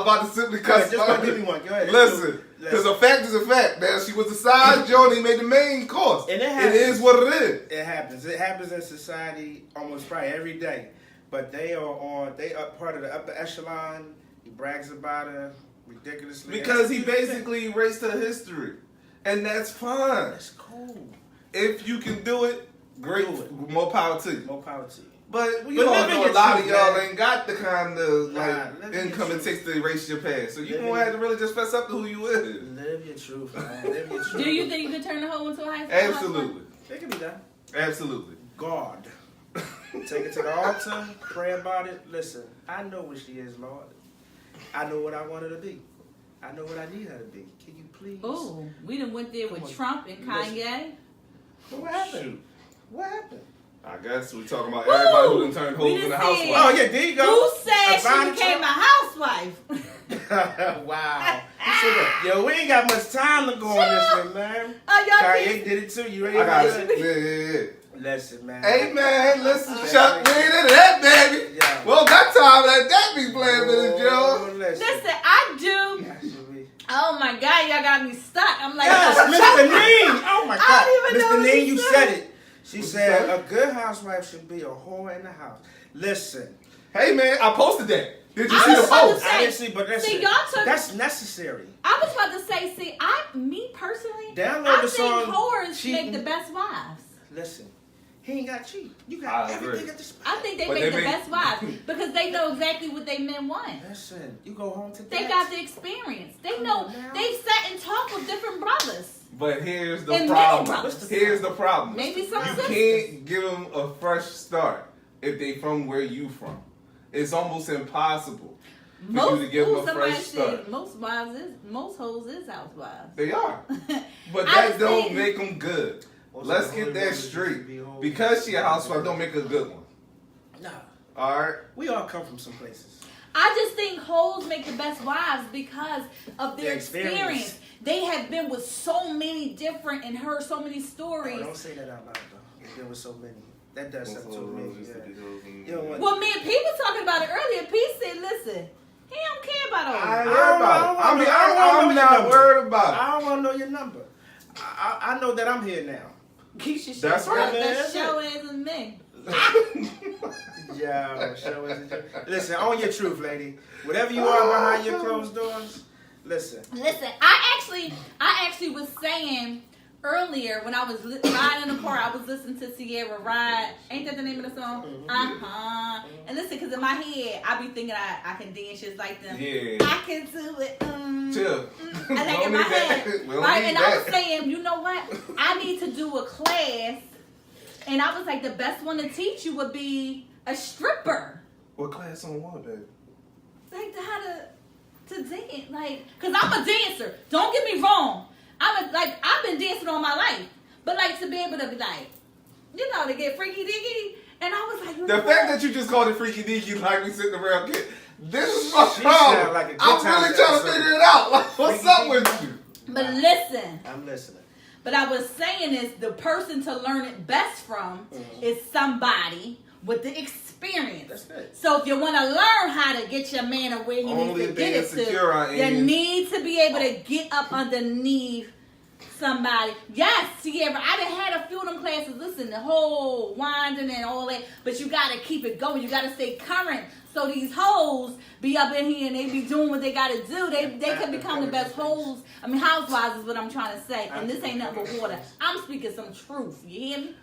B: about to simply
A: Go ahead,
B: cut.
A: just go give me one. Go ahead.
B: Listen, because a fact is a fact. Now she was a side Joe and he made the main course.
A: And it
B: It
A: happens.
B: is what it is.
A: It happens. It happens in society almost probably every day. But they are part of the upper echelon. He brags about her ridiculously.
B: Because he basically erased her history. And that's fine.
A: That's cool.
B: If you can do it, great.
A: Do it.
B: More power to you.
A: More power to you.
B: But we
A: But
B: all
A: live in
B: know a
A: your
B: lot of
A: truth,
B: y'all
A: man.
B: ain't got the kind of
A: Nah,
B: like
A: live in your
B: income it
A: truth.
B: takes to erase your past. So you
A: Live
B: gonna
A: in-
B: have to really just fess up to who you is.
A: Live your truth, man. Live your truth.
C: Do you think you could turn a hoe into a housewife?
B: Absolutely.
A: It can be done.
B: Absolutely.
A: God. Take it to the altar, pray about it. Listen, I know what she is, Lord. I know what I want her to be. I know what I need her to be. Can you please?
C: Oh, we done went there with Trump and Kanye.
A: What happened?
B: Shoot.
A: What happened?
B: I guess we talking about everybody who done turned hoes into housewives.
A: Oh, yeah, there you go.
C: Who said she
A: Ivana
C: became
A: Trump?
C: a housewife?
A: Wow. Yo, we ain't got much time to go on this one, man.
C: Oh, y'all
A: Kanye did it too. You ready
B: I got
A: for
B: it.
A: that?
B: Yeah.
A: Listen, man.
B: Hey man, listen, Chuck, we ain't into that, baby.
A: Yeah.
B: We don't got time for that be playing with it, Joe.
C: Listen, I do. Oh my God, y'all got me stuck. I'm like,
A: Yes,
C: oh,
A: Mr. Ning. Oh my
C: I
A: God.
C: don't even know
A: Mr.
C: what
A: Ning,
C: he
A: you
C: said.
A: said it. She
B: What
A: said
B: you
A: a good housewife should be a whore in the house. Listen.
B: Hey man, I posted that. Did you
C: I
B: see
C: was
B: the
C: about to
B: post?
C: say-
A: I didn't see, but listen.
C: See, y'all took-
A: that's necessary.
C: I was about to say, see, me personally,
A: Download
C: I
A: the
C: think
A: song
C: whores
A: Cheating.
C: make the best wives.
A: Listen. He ain't got cheat. You
B: I
A: got
B: agree.
A: everything at the spot.
C: I think they
B: But
C: make
B: they
C: the
B: make-
C: best wives because they know exactly what they men want.
A: Listen, you go home to
C: They
A: that.
C: got the experience. They
A: Come
C: know.
A: on now.
C: They've sat and talked with different brothers.
B: But here's the
C: And
B: problem.
C: men
A: brothers.
B: Here's the problem.
C: Maybe some
B: You
C: sisters.
B: can't give them a fresh start if they from where you from. It's almost impossible for you to give them a
C: somebody
B: fresh
C: said
B: start.
C: most hoes is housewives.
B: They are, but
C: I
B: that
C: was
B: don't
C: saying-
B: make them good.
A: Also,
B: Let's
A: the
B: get
A: holy
B: that
A: woman
B: straight.
A: should be whole.
B: Because she a housewife, don't make her a good one.
A: Nah.
B: All right.
A: We all come from some places.
C: I just think hoes make the best wives because of their
A: Their experience.
C: experience. They have been with so many different and heard so many
A: Oh,
C: stories.
A: don't say that out loud, though. There was so many. That does something to me. Yeah. You don't want-
C: Well, me and Pete was talking about it earlier. Pete said, listen, he don't care about all
B: I
C: that.
B: ain't worried about it. I mean, I'm not worried about it.
A: I don't want to know your number. I know that I'm here now.
C: Keisha should
B: That's right,
A: man.
C: That
A: That's
C: show is a me.
A: Yeah, show us the truth. Listen, own your truth, lady. Whatever you are behind your closed doors, listen.
C: Listen, I actually was saying earlier when I was riding in the car, I was listening to Sierra Ride. Ain't that the name of the song? And listen, because in my head, I be thinking I can dance just like them.
B: Yeah.
C: I can do it.
B: Chill.
C: I like
B: Don't
C: in my
B: need that.
C: head.
B: We don't
C: Right?
B: need
C: And I was
B: that.
C: saying, you know what? I need to do a class. And I was like, the best one to teach you would be a stripper.
B: What class on what, baby?
C: Like how to dance, like, cause I'm a dancer. Don't get me wrong. I've been dancing all my life, but like to be able to be like, you know, to get freaky deaky. And I was like,
B: The fact that you just called it freaky deaky like we sitting around kid, this is my
A: She
B: problem.
A: sound like a good
B: I'm
A: time
B: really trying to
A: episode.
B: figure it out. Like, what's
A: Freaky
B: up with
A: deaky.
B: you?
C: But listen,
A: I'm listening.
C: but I was saying is the person to learn it best from is somebody with the experience.
A: That's good.
C: So if you want to learn how to get your man to where he
B: Only
C: needs to
B: if they
C: get it
B: insecure, I
C: to, you
B: am.
C: need to be able to get up underneath somebody. Yes, Sierra, I done had a few of them classes. Listen, the whole winding and all that, but you got to keep it going. You got to stay current. So these hoes be up in here and they be doing what they got to do. They could become the best hoes. I mean, housewives is what I'm trying to say. And this ain't nothing but water. I'm speaking some truth. You hear me?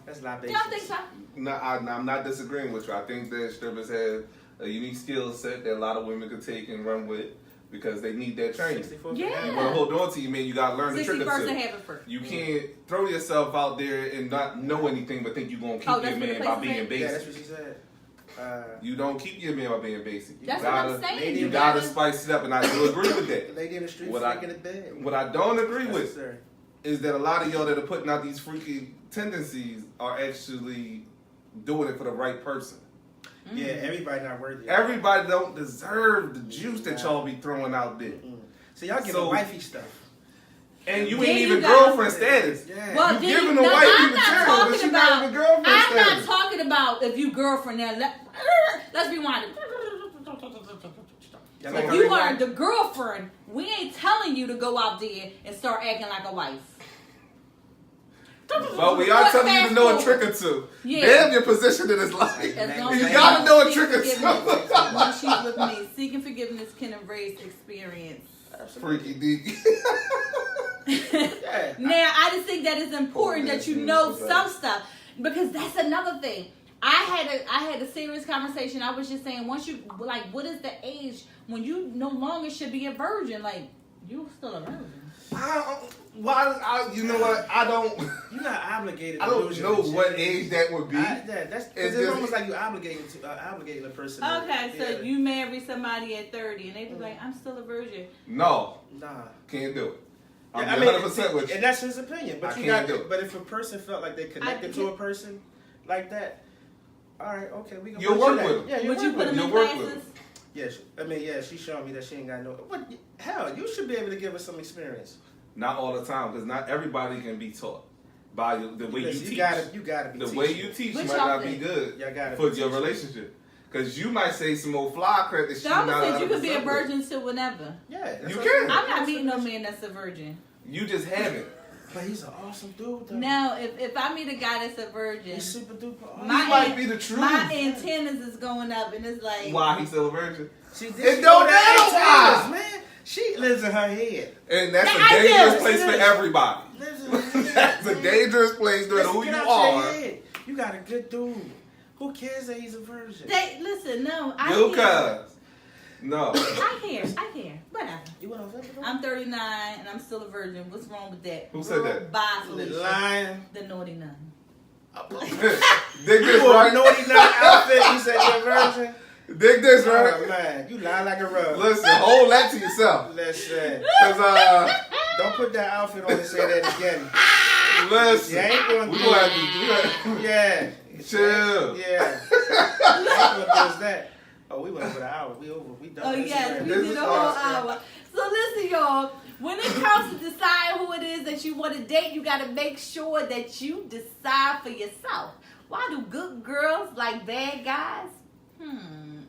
A: That's not
C: Y'all
A: basic.
C: think so?
B: No, I'm not disagreeing with you. I think that strippers have a unique skill set that a lot of women could take and run with because they need that training.
A: 64
C: Yeah.
B: You want to hold on to you, man. You got to learn the trick or
C: 60%
B: two.
C: have it first.
B: You can't throw yourself out there and not know anything but think you're going to keep
C: Oh, that's
B: your
C: what the
B: man
C: place
B: by being
C: said?
A: Yeah, that's
B: basic.
A: what she said.
B: You don't keep your man by being basic. You
C: That's
B: gotta,
C: what I'm saying.
A: lady
B: You
A: in
B: gotta
C: gotta-
B: spice it up, and I do agree with
A: The
B: that.
A: lady in the street
B: What
A: freaking the bed.
B: What I don't agree with
A: Necessary.
B: is that a lot of y'all that are putting out these freaky tendencies are actually doing it for the right person.
A: Yeah, everybody not worthy.
B: Everybody don't deserve the juice that y'all be throwing out there.
A: So y'all giving
B: So-
A: wifey stuff.
B: And you
C: Then
B: ain't
C: you
B: even
C: got-
B: girlfriend status.
A: Yeah.
C: Well,
B: You
C: then
B: giving
C: no,
B: the wifey
C: I'm not
B: material, but
C: talking
B: she not
C: about.
B: even girlfriend
C: I'm not
B: status.
C: talking about if you girlfriend now. Let's rewind it.
A: Y'all
B: So
A: like
C: If
A: her
C: you
A: rewind?
C: are the girlfriend, we ain't telling you to go out there and start acting like a wife.
B: But we are telling you to know a trick or two.
C: Yeah.
B: Damn your position in this life.
C: As long
B: You
C: as
B: gotta
C: she's
B: know a
C: seeking
B: trick or
C: forgiveness.
B: two.
C: Once she's with me, seeking forgiveness can erase experience.
B: Freaky deaky.
A: Yeah.
C: Now, I just think that it's important that you know some stuff because that's another thing. I had a serious conversation. I was just saying, once you like, what is the age when you no longer should be a virgin? Like, You still a virgin.
B: You know what? I don't.
A: You're not obligated.
B: I don't know what age that would be.
A: That's it's almost like you're obligating a person.
C: Okay, so you marry somebody at 30, and they be like, "I'm still a virgin."
B: No,
A: Nah,
B: can't do it. I'm
A: yeah,
B: 100% with you.
A: and that's his opinion. But
B: I
A: you
B: can't
A: got.
B: do it.
A: But if a person felt like they connected to a person like that, all right, okay, we can.
B: You'll work with them.
A: Yeah,
C: Would you put them in
B: You'll work with
C: classes?
B: them.
A: Yeah, she's showing me that she ain't got no. What? Hell, you should be able to give her some experience.
B: Not all the time, because not everybody can be taught by the way you
A: Listen,
B: teach.
A: You gotta be
B: the
A: teachable.
B: way you teach
C: Which
B: might
C: y'all
B: not
C: think?
B: be good
A: Y'all gotta
B: for
A: be
B: your
A: teachable.
B: relationship. Because you might say some old fly crap that she
C: So
B: not
C: I'm saying you could be a
B: 100% with.
C: virgin till whenever.
A: Yeah, that's
B: You
A: what
B: can.
A: I'm
C: I'm
A: saying.
C: not meeting no man that's a virgin.
B: You just haven't.
A: But he's an awesome dude, though.
C: Now, if I meet a guy that's a virgin,
A: He's super duper awesome.
C: My-
B: He might be the truth.
C: my antennas is going up, and it's like,
B: Why he's still a virgin?
A: She did.
B: It
A: She
B: don't
A: go to
B: matter
A: antennas, man. She lives in her head.
B: And that's
C: Yeah, I
B: a dangerous
C: do.
B: place for everybody.
A: Lives in her head.
B: That's a
A: man.
B: dangerous place no matter
A: Listen,
B: who
A: get
B: you
A: out your
B: are.
A: head. You got a good dude. Who cares that he's a virgin?
C: listen, no, I
B: You
C: care.
B: cuz. No.
C: I care. Whatever.
A: You went on Vimeo?
C: I'm 39 and I'm still a virgin. What's wrong with that?
B: Who said that?
C: Bye, Felicia.
A: Lying.
C: The naughty nun.
B: Dig
A: You
B: this
A: wore a
B: right.
A: naughty nut outfit. You said you're a virgin.
B: Dig this
A: Oh
B: right.
A: man, you lie like a rug.
B: Listen, hold that to yourself.
A: Listen,
B: Cause
A: don't put that outfit on and say that again.
B: listen,
A: You ain't gonna
B: we
A: do
B: gonna
A: it.
B: have to do
A: Yeah.
B: Chill.
A: Yeah. I ain't gonna do that. Oh, we went over the hour. We over. We done.
C: Oh
A: That's
C: yes,
A: right.
C: we
B: This
C: did
B: is
C: a whole
B: awesome.
C: hour. So listen, y'all. When it comes to deciding who it is that you want to date, you got to make sure that you decide for yourself. Why do good girls like bad guys?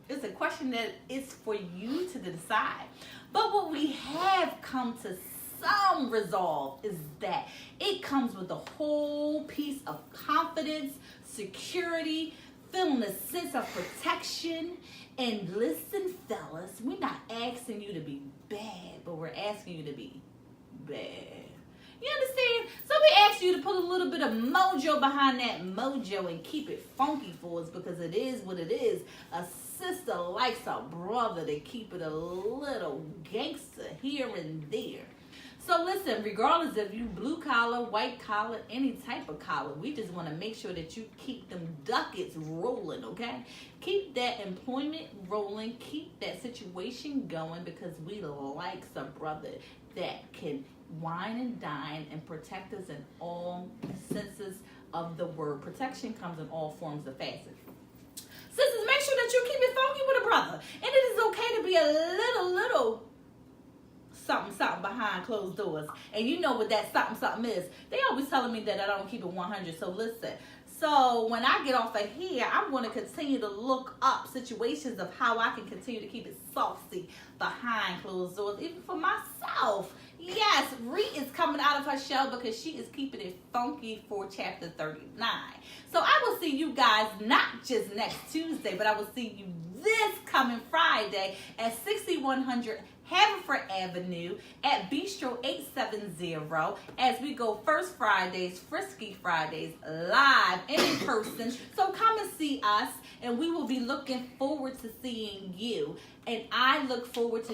C: It's a question that is for you to decide. But what we have come to some resolve is that it comes with a whole piece of confidence, security, feeling a sense of protection. And listen, fellas, we're not asking you to be bad, but we're asking you to be bad. You understand? So we ask you to put a little bit of mojo behind that mojo and keep it funky for us, because it is what it is. A sister likes a brother to keep it a little gangster here and there. So listen, regardless if you blue collar, white collar, any type of collar, we just want to make sure that you keep them ducats rolling, okay? Keep that employment rolling, keep that situation going, because we like some brother that can wine and dine and protect us in all senses of the word. Protection comes in all forms of facets. Sisters, make sure that you keep it funky with a brother. And it is okay to be a little something behind closed doors. And you know what that something is. They always telling me that I don't keep it 100. So listen. So when I get off of here, I'm going to continue to look up situations of how I can continue to keep it saucy behind closed doors, even for myself. Yes, Ree is coming out of her shell because she is keeping it funky for chapter 39. So I will see you guys not just next Tuesday, but I will see you this coming Friday at 6100 Haverford Avenue at Bistro 870 as we go First Fridays, Frisky Fridays, live and in person. So come and see us, and we will be looking forward to seeing you. And I look forward to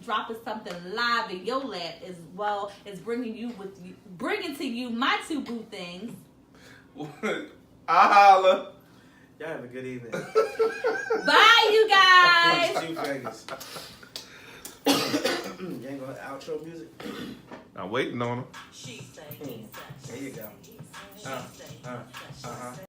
C: dropping something live in your lap, as well as bringing to you my two boo things.
B: I holla.
A: Y'all have a good evening.
C: Bye, you guys.
A: Two fingers. You ain't gonna outro music?
B: I'm waiting on him.
D: She say, he say.
A: There you go.
D: She say, he say.